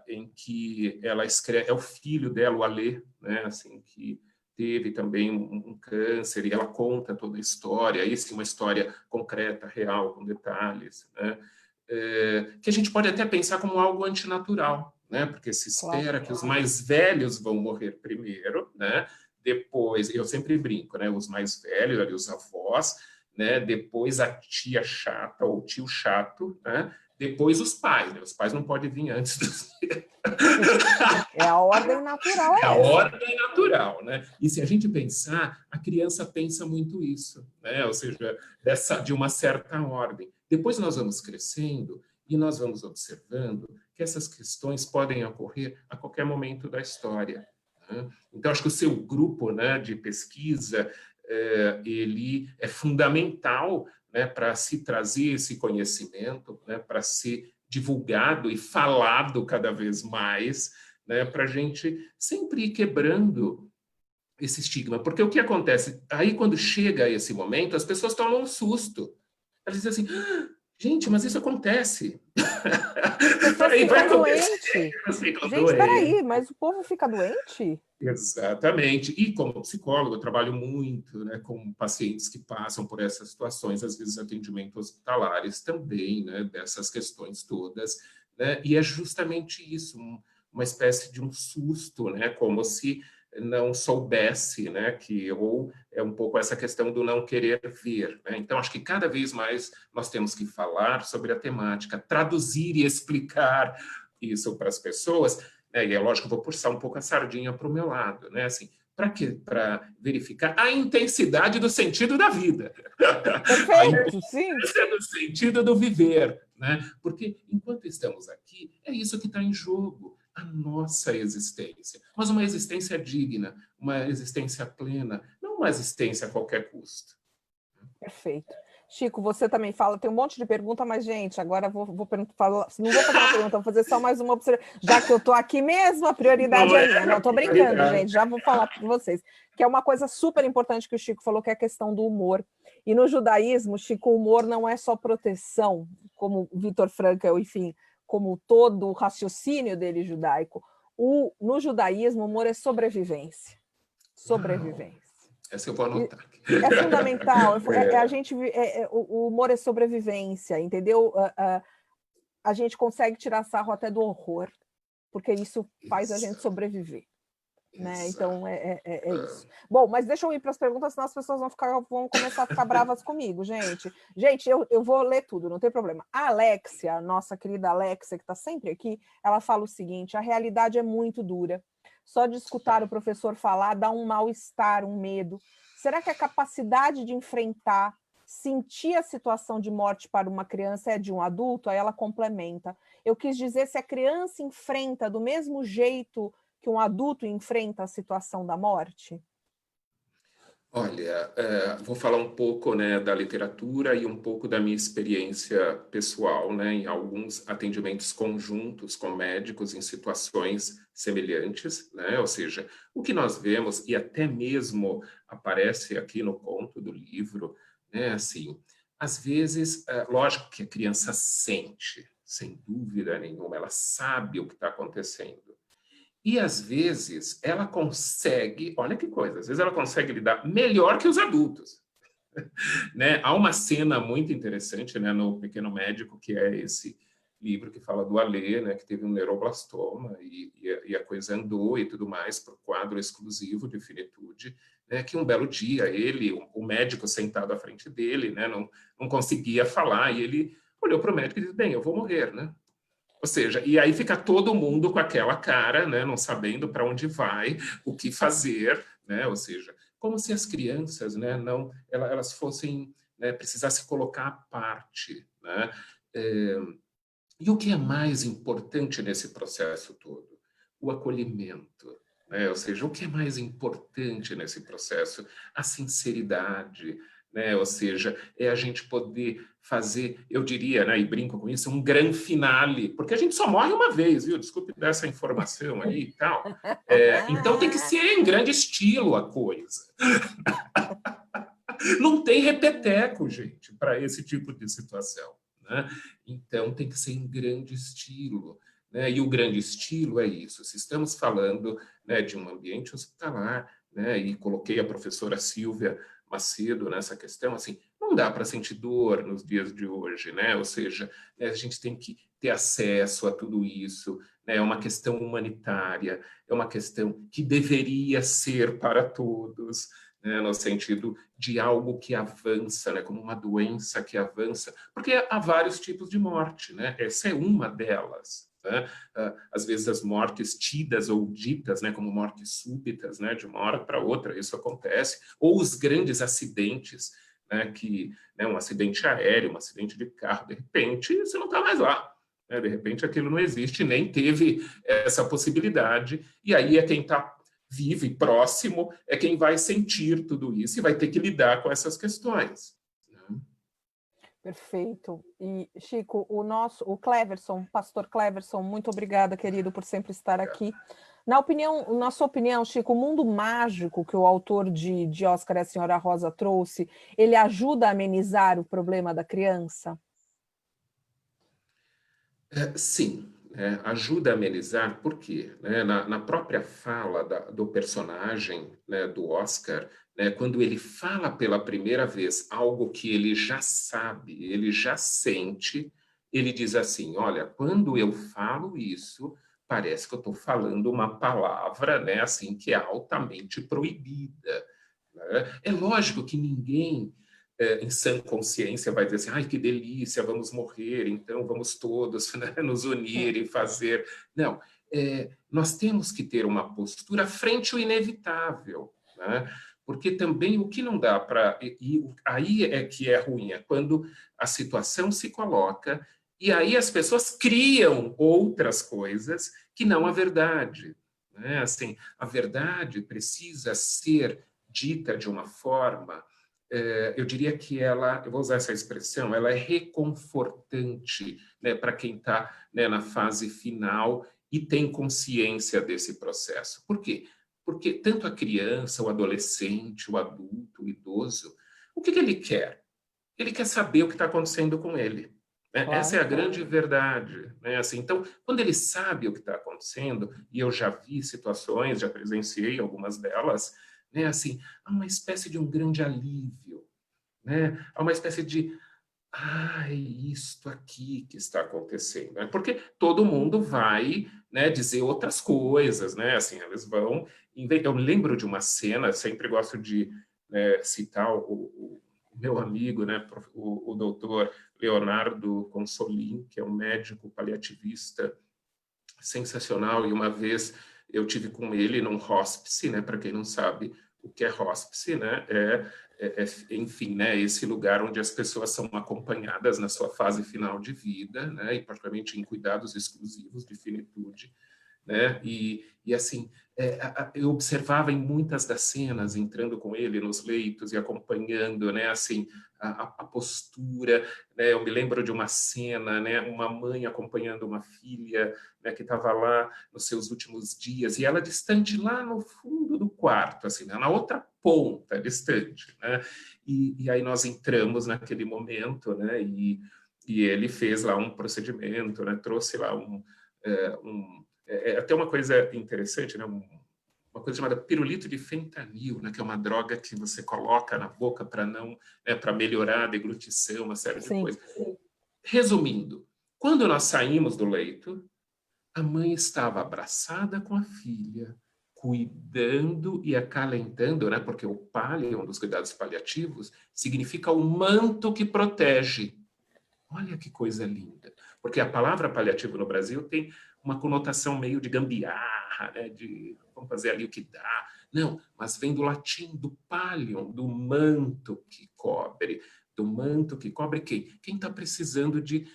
em que ela escreve, é o filho dela, o Alê, né, assim, que teve também um câncer, e ela conta toda a história, aí sim uma história concreta, real, com detalhes, né, que a gente pode até pensar como algo antinatural, né, porque se espera que os mais velhos vão morrer primeiro, né, depois, eu sempre brinco, né, os mais velhos, ali, os avós, né, depois a tia chata ou tio chato, né, depois os pais, né, os pais não podem vir antes dos... É a ordem natural. É a ordem natural, né? E se a gente pensar, a criança pensa muito isso, né? Ou seja, de uma certa ordem. Depois nós vamos crescendo e nós vamos observando que essas questões podem ocorrer a qualquer momento da história, né? Então, acho que o seu grupo, né, de pesquisa, ele é fundamental, né, para se trazer esse conhecimento, né, para ser divulgado e falado cada vez mais, né, para a gente sempre ir quebrando esse estigma. Porque o que acontece? Aí, quando chega esse momento, as pessoas tomam um susto. Elas dizem assim, gente, mas isso acontece. As pessoas Aí vai ficam acontecer, doentes. elas ficam Gente, peraí, doentes. mas o povo fica doente? Exatamente. E como psicólogo, eu trabalho muito, né, com pacientes que passam por essas situações, às vezes atendimento hospitalares também, né, dessas questões todas, né, e é justamente isso, uma espécie de um susto, né, como se não soubesse, né, que ou é um pouco essa questão do não querer ver, né? Então acho que cada vez mais nós temos que falar sobre a temática, traduzir e explicar isso para as pessoas, né? E é lógico, eu vou puxar um pouco a sardinha para o meu lado, né? Assim, para quê? Para verificar a intensidade do sentido da vida. A Perfeito, sim. intensidade do sentido do viver, né? Porque enquanto estamos aqui, é isso que está em jogo, a nossa existência. Mas uma existência digna, uma existência plena, não uma existência a qualquer custo. Perfeito. Chico, você também fala, tem um monte de pergunta, mas, gente, agora vou falar, não vou fazer uma pergunta, vou fazer só mais uma observação. Já que eu estou aqui mesmo, a prioridade é minha. Não, estou brincando, gente, já vou falar para vocês. Que é uma coisa super importante que o Chico falou, que é a questão do humor. E no judaísmo, Chico, o humor não é só proteção, como o Viktor Frankl, enfim, como todo o raciocínio dele judaico. No judaísmo, o humor é sobrevivência. Sobrevivência. Essa eu vou anotar. É fundamental. O humor é sobrevivência, entendeu? A gente consegue tirar sarro até do horror, porque isso faz a gente sobreviver. Né? Então, é isso. Bom, mas deixa eu ir para as perguntas, senão as pessoas vão começar a ficar bravas comigo, gente. Gente, eu vou ler tudo, não tem problema. A Alexia, nossa querida Alexia, que está sempre aqui, ela fala o seguinte, a realidade é muito dura. Só de escutar o professor falar dá um mal-estar, um medo. Será que a capacidade de enfrentar, sentir a situação de morte para uma criança é de um adulto? Aí ela complementa. Eu quis dizer, se a criança enfrenta do mesmo jeito que um adulto enfrenta a situação da morte? Olha, vou falar um pouco, né, da literatura e um pouco da minha experiência pessoal, né, em alguns atendimentos conjuntos com médicos em situações semelhantes, né, ou seja, o que nós vemos, e até mesmo aparece aqui no conto do livro, né, assim, às vezes, lógico que a criança sente, sem dúvida nenhuma, ela sabe o que está acontecendo. E, às vezes, ela consegue, olha que coisa, às vezes ela consegue lidar melhor que os adultos. Né? Há uma cena muito interessante, né, no Pequeno Médico, que é esse livro que fala do Alê, né, que teve um neuroblastoma e a coisa andou e tudo mais para o quadro exclusivo de finitude, né, que um belo dia ele, o médico sentado à frente dele, né, não conseguia falar e ele olhou para o médico e disse, bem, eu vou morrer, né? Ou seja, e aí fica todo mundo com aquela cara, né, não sabendo para onde vai, o que fazer, né? Ou seja, como se as crianças, né, elas fossem, né, precisassem colocar à parte, né? E o que é mais importante nesse processo todo? O acolhimento, né? Ou seja, o que é mais importante nesse processo? A sinceridade, né? Ou seja, é a gente poder fazer, eu diria, né, e brinco com isso, um grande finale, porque a gente só morre uma vez, viu? Desculpe dar essa informação aí e tal. Então tem que ser em grande estilo a coisa. Não tem repeteco, gente, para esse tipo de situação, né? Então tem que ser em grande estilo, né? E o grande estilo é isso. Se estamos falando, né, de um ambiente hospitalar, né, e coloquei a professora Silvia Macedo nessa questão, assim, não dá para sentir dor nos dias de hoje, né? Ou seja, né, a gente tem que ter acesso a tudo isso, né? É uma questão humanitária, é uma questão que deveria ser para todos, né, no sentido de algo que avança, né, como uma doença que avança, porque há vários tipos de morte, né? Essa é uma delas. Né? Às vezes as mortes tidas ou ditas, né, como mortes súbitas, né, de uma hora para outra, isso acontece, ou os grandes acidentes, né, um acidente aéreo, um acidente de carro, de repente você não está mais lá. né? De repente aquilo não existe, nem teve essa possibilidade, e aí é quem está vivo e próximo, é quem vai sentir tudo isso e vai ter que lidar com essas questões. Perfeito. E, Chico, o Cleverson, pastor Cleverson, muito obrigada, querido, por sempre estar aqui. Na sua opinião, Chico, o mundo mágico que o autor de Oscar e a Senhora Rosa trouxe, ele ajuda a amenizar o problema da criança? Sim, ajuda a amenizar, por quê? Né, na própria fala do personagem, né, do Oscar, né, quando ele fala pela primeira vez algo que ele já sabe, ele já sente, ele diz assim, olha, quando eu falo isso, parece que eu estou falando uma palavra, né, assim, que é altamente proibida. Né? É lógico que ninguém em sã consciência vai dizer assim, ai, que delícia, vamos morrer, então vamos todos, né, nos unir e fazer. Não, nós temos que ter uma postura frente ao inevitável, né? Porque também o que não dá para... E aí é que é ruim, é quando a situação se coloca e aí as pessoas criam outras coisas que não a verdade. Né? Assim, a verdade precisa ser dita de uma forma, eu diria que ela, eu vou usar essa expressão, ela é reconfortante, né, para quem está, né, na fase final e tem consciência desse processo. Por quê? Porque tanto a criança, o adolescente, o adulto, o idoso, o que ele quer? Ele quer saber o que está acontecendo com ele. Né? Claro. Essa é a grande verdade. Né? Assim, então, quando ele sabe o que está acontecendo, e eu já vi situações, já presenciei algumas delas, né? Assim, há uma espécie de um grande alívio, né? Há uma espécie de é isto aqui que está acontecendo, né? Porque todo mundo vai, né, dizer outras coisas, né? Assim, eles vão eu me lembro de uma cena, sempre gosto de, né, citar o meu amigo, né, o doutor Leonardo Consolin, que é um médico paliativista sensacional, e uma vez eu tive com ele num hospice, né, para quem não sabe o que é hospice, né, enfim, né, esse lugar onde as pessoas são acompanhadas na sua fase final de vida, né, e particularmente em cuidados exclusivos de finitude, né, e assim, eu observava em muitas das cenas, entrando com ele nos leitos e acompanhando, né, assim, a postura, né, eu me lembro de uma cena, né, uma mãe acompanhando uma filha, né, que estava lá nos seus últimos dias, e ela distante lá no fundo do quarto, assim, né, na outra ponta, distante, né, e aí nós entramos naquele momento, né, e ele fez lá um procedimento, né, trouxe lá até uma coisa interessante, né, uma coisa chamada pirulito de fentanil, né, que é uma droga que você coloca na boca para não, né, para melhorar a deglutição, uma série de coisas. Sim. Resumindo, quando nós saímos do leito, a mãe estava abraçada com a filha, cuidando e acalentando, né, porque o palio, um dos cuidados paliativos, significa o manto que protege. Olha que coisa linda. Porque a palavra paliativo no Brasil tem uma conotação meio de gambiarra, né? De vamos fazer ali o que dá. Não, mas vem do latim, do pallium, do manto que cobre. Do manto que cobre quem? Quem está precisando de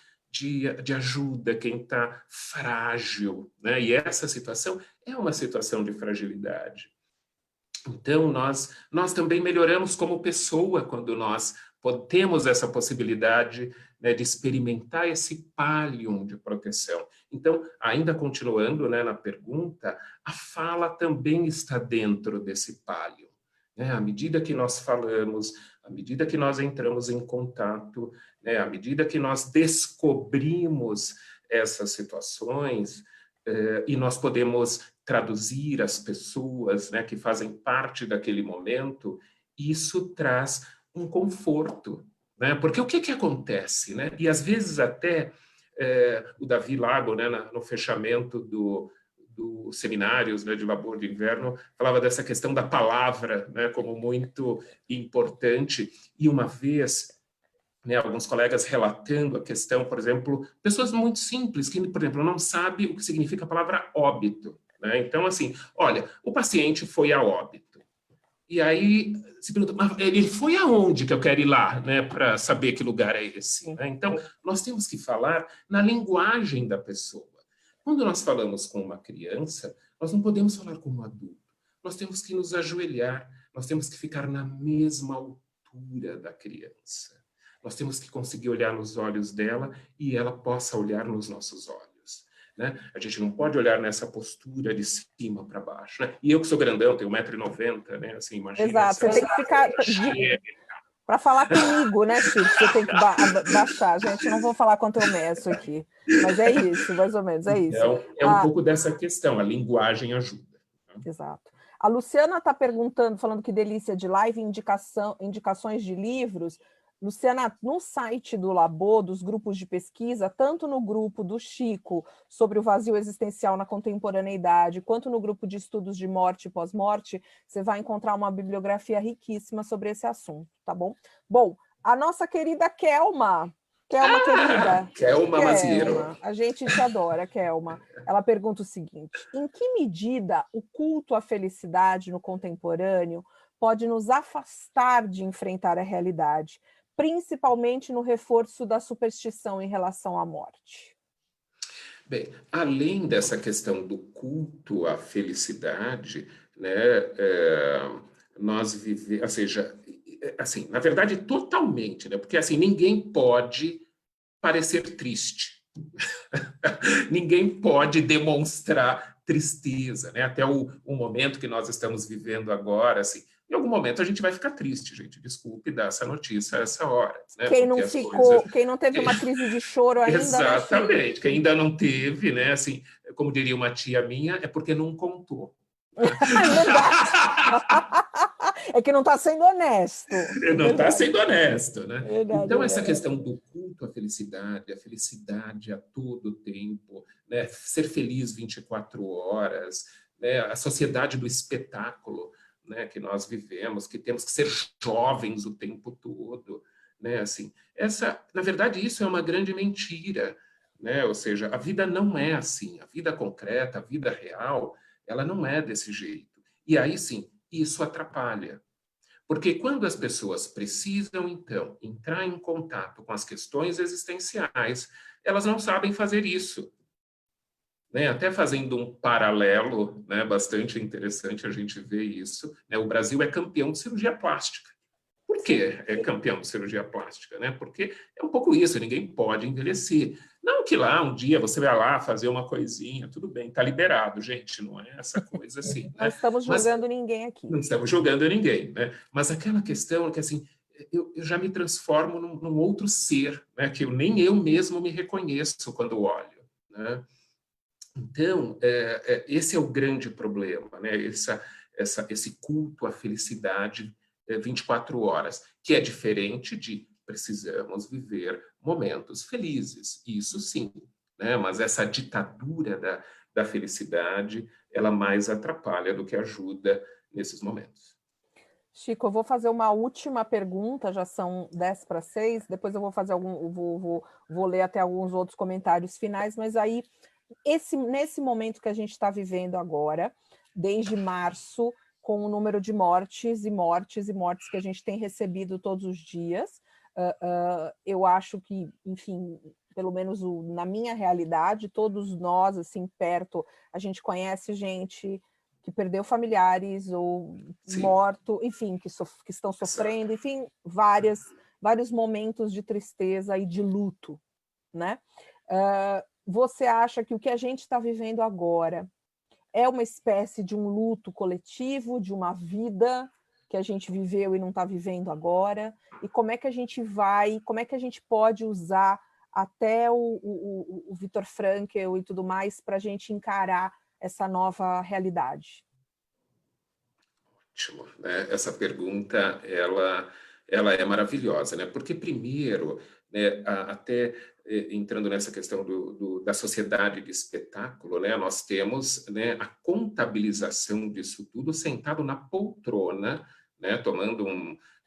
ajuda, quem está frágil. Né? E essa situação é uma situação de fragilidade. Então, nós também melhoramos como pessoa quando nós temos essa possibilidade, né, de experimentar esse pallium de proteção. Então, ainda continuando, né, na pergunta, a fala também está dentro desse pallium. Né? À medida que nós falamos, à medida que nós entramos em contato, né, à medida que nós descobrimos essas situações, e nós podemos traduzir as pessoas, né, que fazem parte daquele momento, isso traz um conforto, né? Porque o que acontece, né? E às vezes até o Davi Lago, né, no fechamento do seminários, né, de labor de inverno, falava dessa questão da palavra, né, como muito importante. E uma vez, né, alguns colegas relatando a questão, por exemplo, pessoas muito simples que, por exemplo, não sabem o que significa a palavra óbito. Né? Então, assim, olha, o paciente foi a óbito. E aí se pergunta, mas ele foi aonde que eu quero ir lá, né, para saber que lugar é esse? Né? Então, nós temos que falar na linguagem da pessoa. Quando nós falamos com uma criança, nós não podemos falar como adulto. Nós temos que nos ajoelhar, nós temos que ficar na mesma altura da criança. Nós temos que conseguir olhar nos olhos dela e ela possa olhar nos nossos olhos. Né? A gente não pode olhar nessa postura de cima para baixo. Né? E eu que sou grandão, tenho 1,90 m, né? Assim, imagina. Exato, você tem que ficar... Para falar comigo, né, Chico? Você tem que baixar. Gente, não vou falar quanto eu meço aqui. Mas é isso, mais ou menos, é isso. Então, é um pouco dessa questão, a linguagem ajuda. Exato. A Luciana está perguntando, falando que delícia de live, indicações de livros. Luciana, no site do Labo, dos grupos de pesquisa, tanto no grupo do Chico sobre o vazio existencial na contemporaneidade, quanto no grupo de estudos de morte e pós-morte, você vai encontrar uma bibliografia riquíssima sobre esse assunto, tá bom? Bom, a nossa querida Kelma, querida. Kelma Maziero. A gente te adora, Kelma. Ela pergunta o seguinte: em que medida o culto à felicidade no contemporâneo pode nos afastar de enfrentar a realidade, principalmente no reforço da superstição em relação à morte? Bem, além dessa questão do culto à felicidade, né, nós vivemos, ou seja, assim, na verdade, totalmente, né, porque assim, ninguém pode parecer triste. Ninguém pode demonstrar tristeza, né? Até o momento que nós estamos vivendo agora, assim, em algum momento a gente vai ficar triste, gente. Desculpe dar essa notícia a essa hora. Né? Quem não teve uma crise de choro ainda, exatamente, né, quem ainda não teve, né? Assim, como diria uma tia minha, é porque não contou. É verdade. É que não está sendo honesto. Não está sendo honesto, né? Verdade, então, essa questão do culto à felicidade a todo tempo, né? Ser feliz 24 horas, né? A sociedade do espetáculo, né? Que nós vivemos, que temos que ser jovens o tempo todo, né? Assim, na verdade, isso é uma grande mentira, né? Ou seja, a vida não é assim, a vida concreta, a vida real, ela não é desse jeito. E aí, sim, isso atrapalha. Porque quando as pessoas precisam, então, entrar em contato com as questões existenciais, elas não sabem fazer isso. Né? Até fazendo um paralelo, né, bastante interessante a gente ver isso, né? O Brasil é campeão de cirurgia plástica. Por que é campeão de cirurgia plástica? Né? Porque é um pouco isso, ninguém pode envelhecer. Não que lá um dia você vai lá fazer uma coisinha, tudo bem, está liberado, gente, não é essa coisa assim. Né? Não estamos julgando ninguém aqui. Não estamos julgando ninguém, né? Mas aquela questão que, assim, eu já me transformo num outro ser, né? Que nem eu mesmo me reconheço quando olho, né? Então, esse é o grande problema, né? Esse culto à felicidade 24 horas, que é diferente de precisamos viver momentos felizes, isso sim, né? Mas essa ditadura da felicidade, ela mais atrapalha do que ajuda nesses momentos. Chico, eu vou fazer uma última pergunta, já são 10:50, depois eu vou fazer vou ler até alguns outros comentários finais, mas aí, nesse momento que a gente está vivendo agora, desde março, com o número de mortes que a gente tem recebido todos os dias, eu acho que, enfim, pelo menos na minha realidade, todos nós, assim, perto, a gente conhece gente que perdeu familiares ou morto, enfim, que estão sofrendo, enfim, vários momentos de tristeza e de luto, né? Você acha que o que a gente está vivendo agora é uma espécie de um luto coletivo, de uma vida que a gente viveu e não está vivendo agora? E como é que a gente pode usar até o Viktor Frankl e tudo mais para a gente encarar essa nova realidade? Ótimo, né? Essa pergunta, ela é maravilhosa, né? Porque primeiro, né, até entrando nessa questão da sociedade de espetáculo, né, nós temos, né, a contabilização disso tudo sentado na poltrona, né,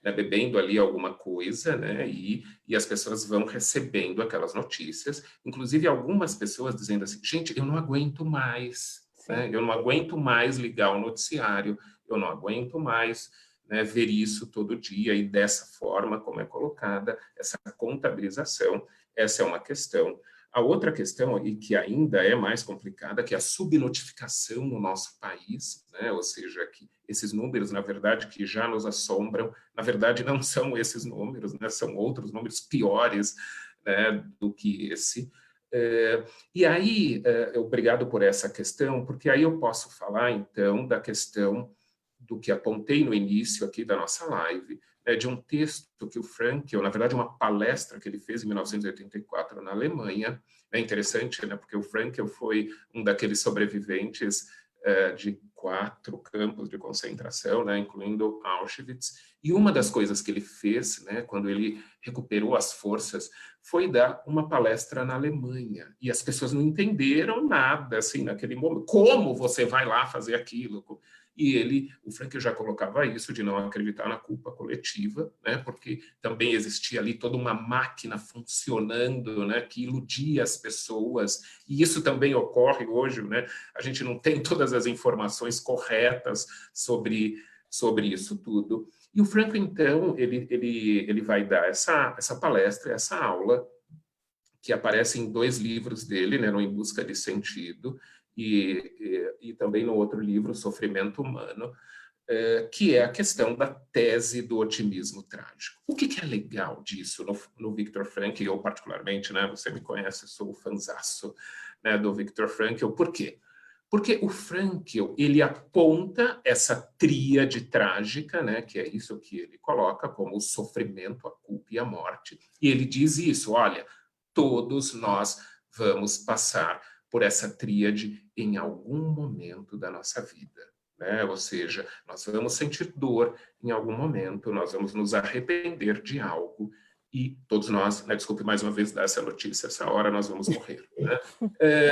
né, bebendo ali alguma coisa, né, e as pessoas vão recebendo aquelas notícias, inclusive algumas pessoas dizendo assim, gente, eu não aguento mais, né, eu não aguento mais ligar o noticiário, eu não aguento mais né, ver isso todo dia e dessa forma como é colocada essa contabilização. Essa é uma questão. A outra questão, e que ainda é mais complicada, que é a subnotificação no nosso país, né? Ou seja, que esses números, na verdade, que já nos assombram, na verdade não são esses números, né? São outros números piores, né, do que esse. E aí, obrigado por essa questão, porque aí eu posso falar, então, da questão do que apontei no início aqui da nossa live, né, de um texto que o Frankl, na verdade, uma palestra que ele fez em 1984 na Alemanha. É interessante, né, porque o Frankl foi um daqueles sobreviventes de 4 campos de concentração, né, incluindo Auschwitz. E uma das coisas que ele fez, né, quando ele recuperou as forças, foi dar uma palestra na Alemanha. E as pessoas não entenderam nada, assim, naquele momento. Como você vai lá fazer aquilo? E ele, o Frankl já colocava isso, de não acreditar na culpa coletiva, né, porque também existia ali toda uma máquina funcionando, né, que iludia as pessoas, e isso também ocorre hoje, né, a gente não tem todas as informações corretas sobre isso tudo. E o Frankl, então, ele vai dar essa palestra, essa aula, que aparece em 2 livros dele, né, no Em Busca de Sentido, e também no outro livro, Sofrimento Humano, que é a questão da tese do otimismo trágico. O que é legal disso no Viktor Frankl? Eu, particularmente, né, você me conhece, sou fanzaço, né, do Viktor Frankl. Por quê? Porque o Frankl, ele aponta essa tríade trágica, né, que é isso que ele coloca como o sofrimento, a culpa e a morte, e ele diz isso, olha, todos nós vamos passar por essa tríade em algum momento da nossa vida, né? Ou seja, nós vamos sentir dor em algum momento, nós vamos nos arrepender de algo e todos nós, né, desculpe mais uma vez dar essa notícia, essa hora nós vamos morrer, né?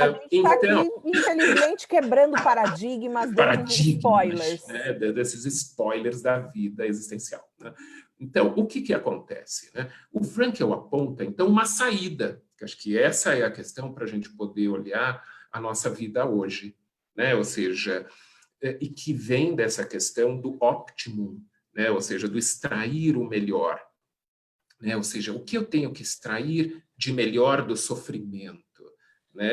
A gente está Então, aqui, infelizmente, quebrando paradigmas, dando uns paradigmas, spoilers. né, desses spoilers da vida existencial, né? Então, o que acontece, né? O Frankl aponta, então, uma saída, que acho que essa é a questão para a gente poder olhar a nossa vida hoje, né? Ou seja, e que vem dessa questão do optimum, né? Ou seja, do extrair o melhor, né? Ou seja, o que eu tenho que extrair de melhor do sofrimento, né?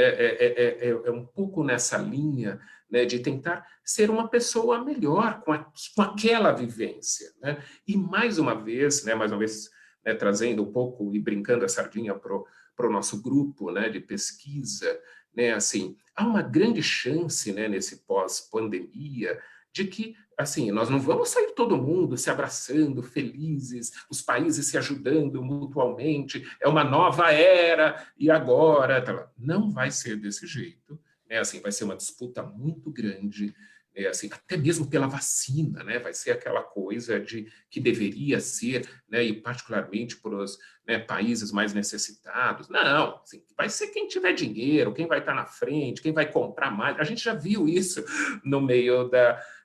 É um pouco nessa linha, né, de tentar ser uma pessoa melhor com aquela vivência, né? E mais uma vez, né, né, trazendo um pouco e brincando a sardinha para o nosso grupo, né, de pesquisa, né, assim, há uma grande chance, né, nesse pós-pandemia, de que, assim, nós não vamos sair todo mundo se abraçando, felizes, os países se ajudando mutualmente, é uma nova era, e agora... Tá, não vai ser desse jeito, né? Assim, vai ser uma disputa muito grande, né? Assim, até mesmo pela vacina, né? Vai ser aquela coisa de que deveria ser, né? E particularmente para os, né, países mais necessitados. Não, assim, vai ser quem tiver dinheiro, quem vai estar na frente, quem vai comprar mais. A gente já viu isso no meio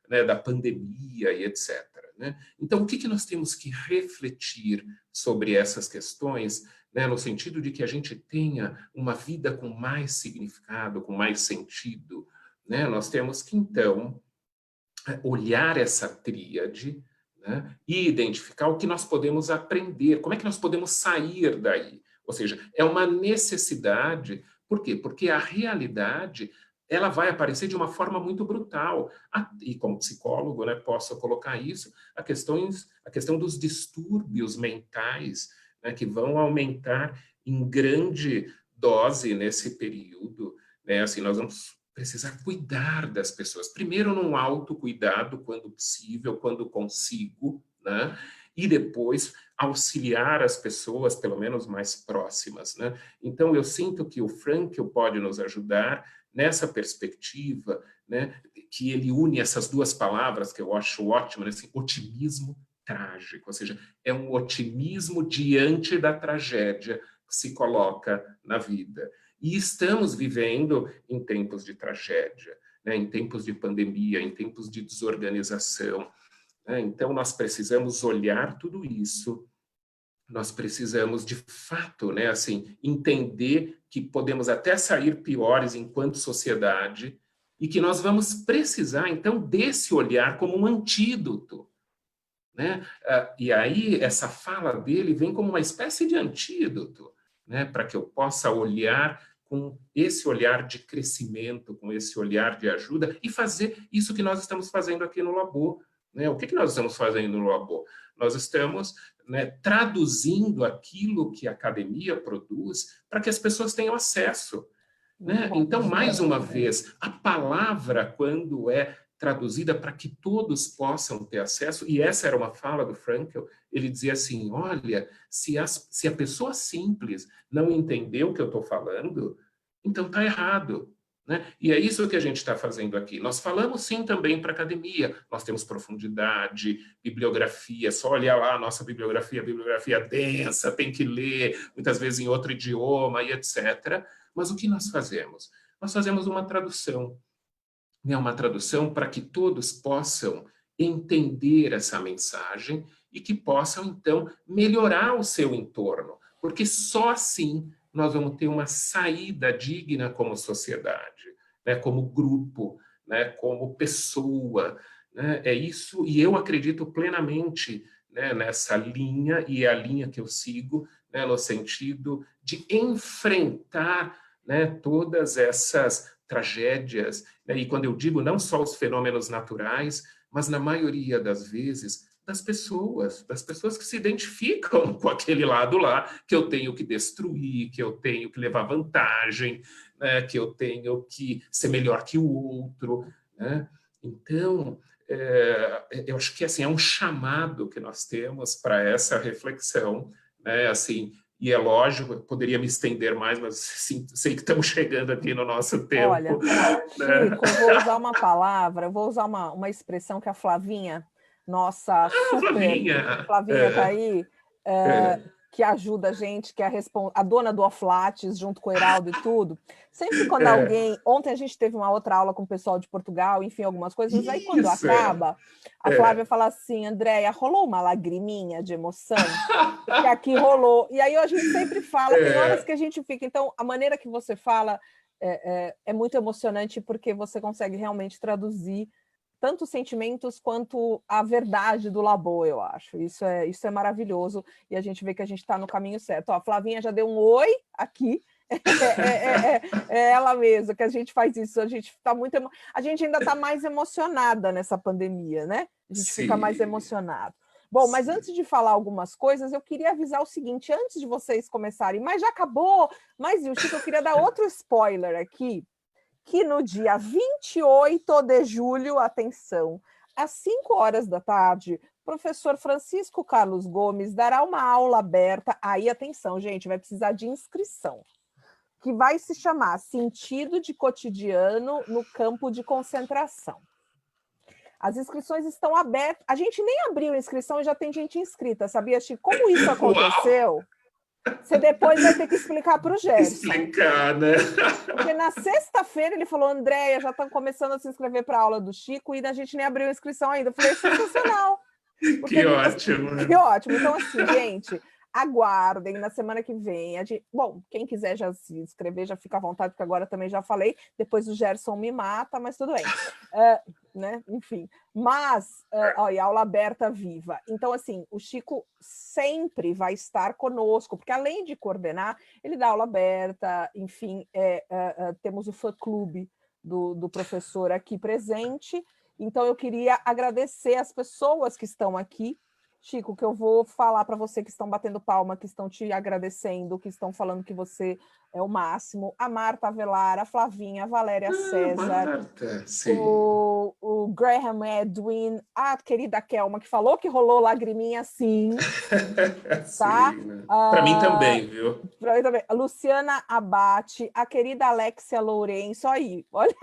né, da pandemia e etc. Né? Então, o que nós temos que refletir sobre essas questões, né, no sentido de que a gente tenha uma vida com mais significado, com mais sentido, né? Nós temos que, então, olhar essa tríade, né, e identificar o que nós podemos aprender, como é que nós podemos sair daí. Ou seja, é uma necessidade. Por quê? Porque a realidade ela vai aparecer de uma forma muito brutal. E como psicólogo, né, posso colocar isso, a questão dos distúrbios mentais, né, que vão aumentar em grande dose nesse período. Né? Assim, nós vamos precisar cuidar das pessoas. Primeiro, num autocuidado, quando possível, quando consigo, né? E depois auxiliar as pessoas, pelo menos mais próximas, né? Então, eu sinto que o Frankl pode nos ajudar nessa perspectiva, né? Que ele une essas duas palavras que eu acho ótimo, né? Assim, otimismo trágico, ou seja, é um otimismo diante da tragédia que se coloca na vida. E estamos vivendo em tempos de tragédia, né? Em tempos de pandemia, em tempos de desorganização, né? Então, nós precisamos olhar tudo isso, nós precisamos, de fato, né, assim, entender que podemos até sair piores enquanto sociedade e que nós vamos precisar, então, desse olhar como um antídoto né? E aí essa fala dele vem como uma espécie de antídoto, né? Para que eu possa olhar com esse olhar de crescimento, com esse olhar de ajuda e fazer isso que nós estamos fazendo aqui no Labo, né? O que nós estamos fazendo no Labo? Nós estamos, né, traduzindo aquilo que a academia produz para que as pessoas tenham acesso, né? Então, mais uma vez, a palavra, quando é traduzida para que todos possam ter acesso, e essa era uma fala do Frankl, ele dizia assim, olha, se a pessoa simples não entendeu o que eu estou falando, então está errado. Né? E é isso que a gente está fazendo aqui. Nós falamos sim também para a academia, nós temos profundidade, bibliografia, só olhar lá a nossa bibliografia densa, tem que ler, muitas vezes em outro idioma e etc., mas o que nós fazemos? Nós fazemos uma tradução, né? Uma tradução para que todos possam entender essa mensagem e que possam, então, melhorar o seu entorno, porque só assim nós vamos ter uma saída digna como sociedade, né? Como grupo, né? Como pessoa. Né? É isso, e eu acredito plenamente, né, nessa linha, e é a linha que eu sigo, né, no sentido de enfrentar, né, todas essas tragédias, né, e quando eu digo não só os fenômenos naturais, mas na maioria das vezes das pessoas que se identificam com aquele lado lá, que eu tenho que destruir, que eu tenho que levar vantagem, né, que eu tenho que ser melhor que o outro. Né? Então, eu acho que assim, é um chamado que nós temos para essa reflexão, né? Assim, e é lógico, eu poderia me estender mais, mas sim, sei que estamos chegando aqui no nosso tempo. Olha, né? Chico, eu vou usar uma palavra, eu vou usar uma expressão que a Flavinha, nossa super... Flavinha está aí, que ajuda a gente, que é a dona do Oflates, junto com o Heraldo e tudo. Sempre quando alguém... Ontem a gente teve uma outra aula com o pessoal de Portugal, enfim, algumas coisas, mas aí quando acaba, a Flávia fala assim, Andréia, rolou uma lagriminha de emoção? Porque aqui rolou. E aí a gente sempre fala, tem horas que a gente fica... Então, a maneira que você fala é muito emocionante, porque você consegue realmente traduzir tanto os sentimentos quanto a verdade do Labo, eu acho. Isso é maravilhoso, e a gente vê que a gente está no caminho certo. Ó, a Flavinha já deu um oi aqui, é ela mesma que a gente faz isso, a gente ainda está mais emocionada nessa pandemia, né? A gente fica mais emocionado. Bom, mas antes de falar algumas coisas, eu queria avisar o seguinte, antes de vocês começarem, mas já acabou, mas Chico, eu queria dar outro spoiler aqui, que no dia 28 de julho, atenção, às 5 horas da tarde, o professor Francisco Carlos Gomes dará uma aula aberta, aí atenção, gente, vai precisar de inscrição, que vai se chamar Sentido de Cotidiano no Campo de Concentração. As inscrições estão abertas, a gente nem abriu a inscrição e já tem gente inscrita, sabia, Chico? Como isso aconteceu? Uau! Você depois vai ter que explicar para o Gerson. Explicar, né? Porque na sexta-feira ele falou, Andréia, já estão começando a se inscrever para a aula do Chico e a gente nem abriu a inscrição ainda. Eu falei, sensacional. Que ótimo. Que ótimo. Então, assim, gente, aguardem na semana que vem. Bom, quem quiser já se inscrever, já fica à vontade, porque agora também já falei. Depois o Gerson me mata, mas tudo bem. Né? Enfim. Mas, olha, aula aberta viva. Então, assim, o Chico sempre vai estar conosco, porque além de coordenar, ele dá aula aberta, enfim, temos o fã-clube do professor aqui presente. Então, eu queria agradecer as pessoas que estão aqui, Chico, que eu vou falar para você que estão batendo palma, que estão te agradecendo, que estão falando que você é o máximo. A Marta Avelar, a Flavinha, a Valéria César, Marta, sim. o Graham Edwin, a querida Kelma, que falou que rolou lagriminha, sim. Tá? Para mim também, viu? Para mim também. A Luciana Abate, a querida Alexia Lourenço, aí, olha...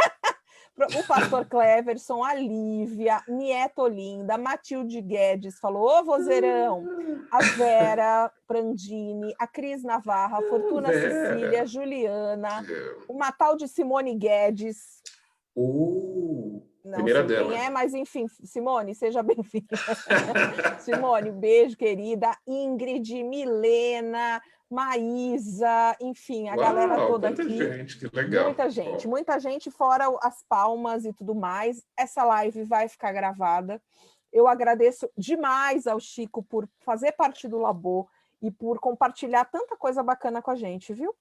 O pastor Cleverson, a Lívia, Nieto Olinda, Matilde Guedes falou, ô vozeirão, a Vera Prandini, a Cris Navarra, a Fortuna Cecília, a Juliana, uma tal de Simone Guedes. Não sei quem é, mas enfim, Simone, seja bem-vinda. Simone, beijo, querida. Ingrid, Milena, Maísa, enfim, a galera toda aqui. Gente, que legal. Muita gente, fora as palmas e tudo mais. Essa live vai ficar gravada Eu agradeço demais ao Chico por fazer parte do Labo e por compartilhar tanta coisa bacana com a gente, viu?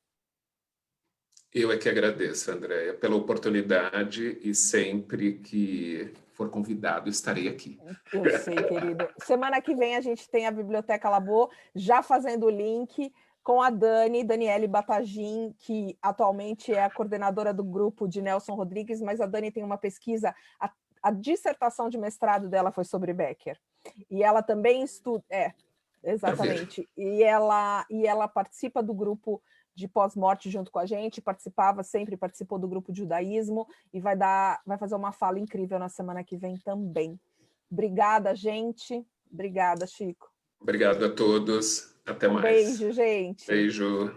Eu é que agradeço, Andréia, pela oportunidade e sempre que for convidado estarei aqui. Eu sei, querido. Semana que vem a gente tem a Biblioteca Labo já fazendo o link com a Daniele Batagin, que atualmente é a coordenadora do grupo de Nelson Rodrigues, mas a Dani tem uma pesquisa, a dissertação de mestrado dela foi sobre Becker. E ela também estuda... exatamente. E ela participa do grupo de pós-morte junto com a gente, sempre participou do grupo de judaísmo e vai fazer uma fala incrível na semana que vem também. Obrigada, gente. Obrigada, Chico. Obrigado a todos. Até mais. Beijo, gente. Beijo.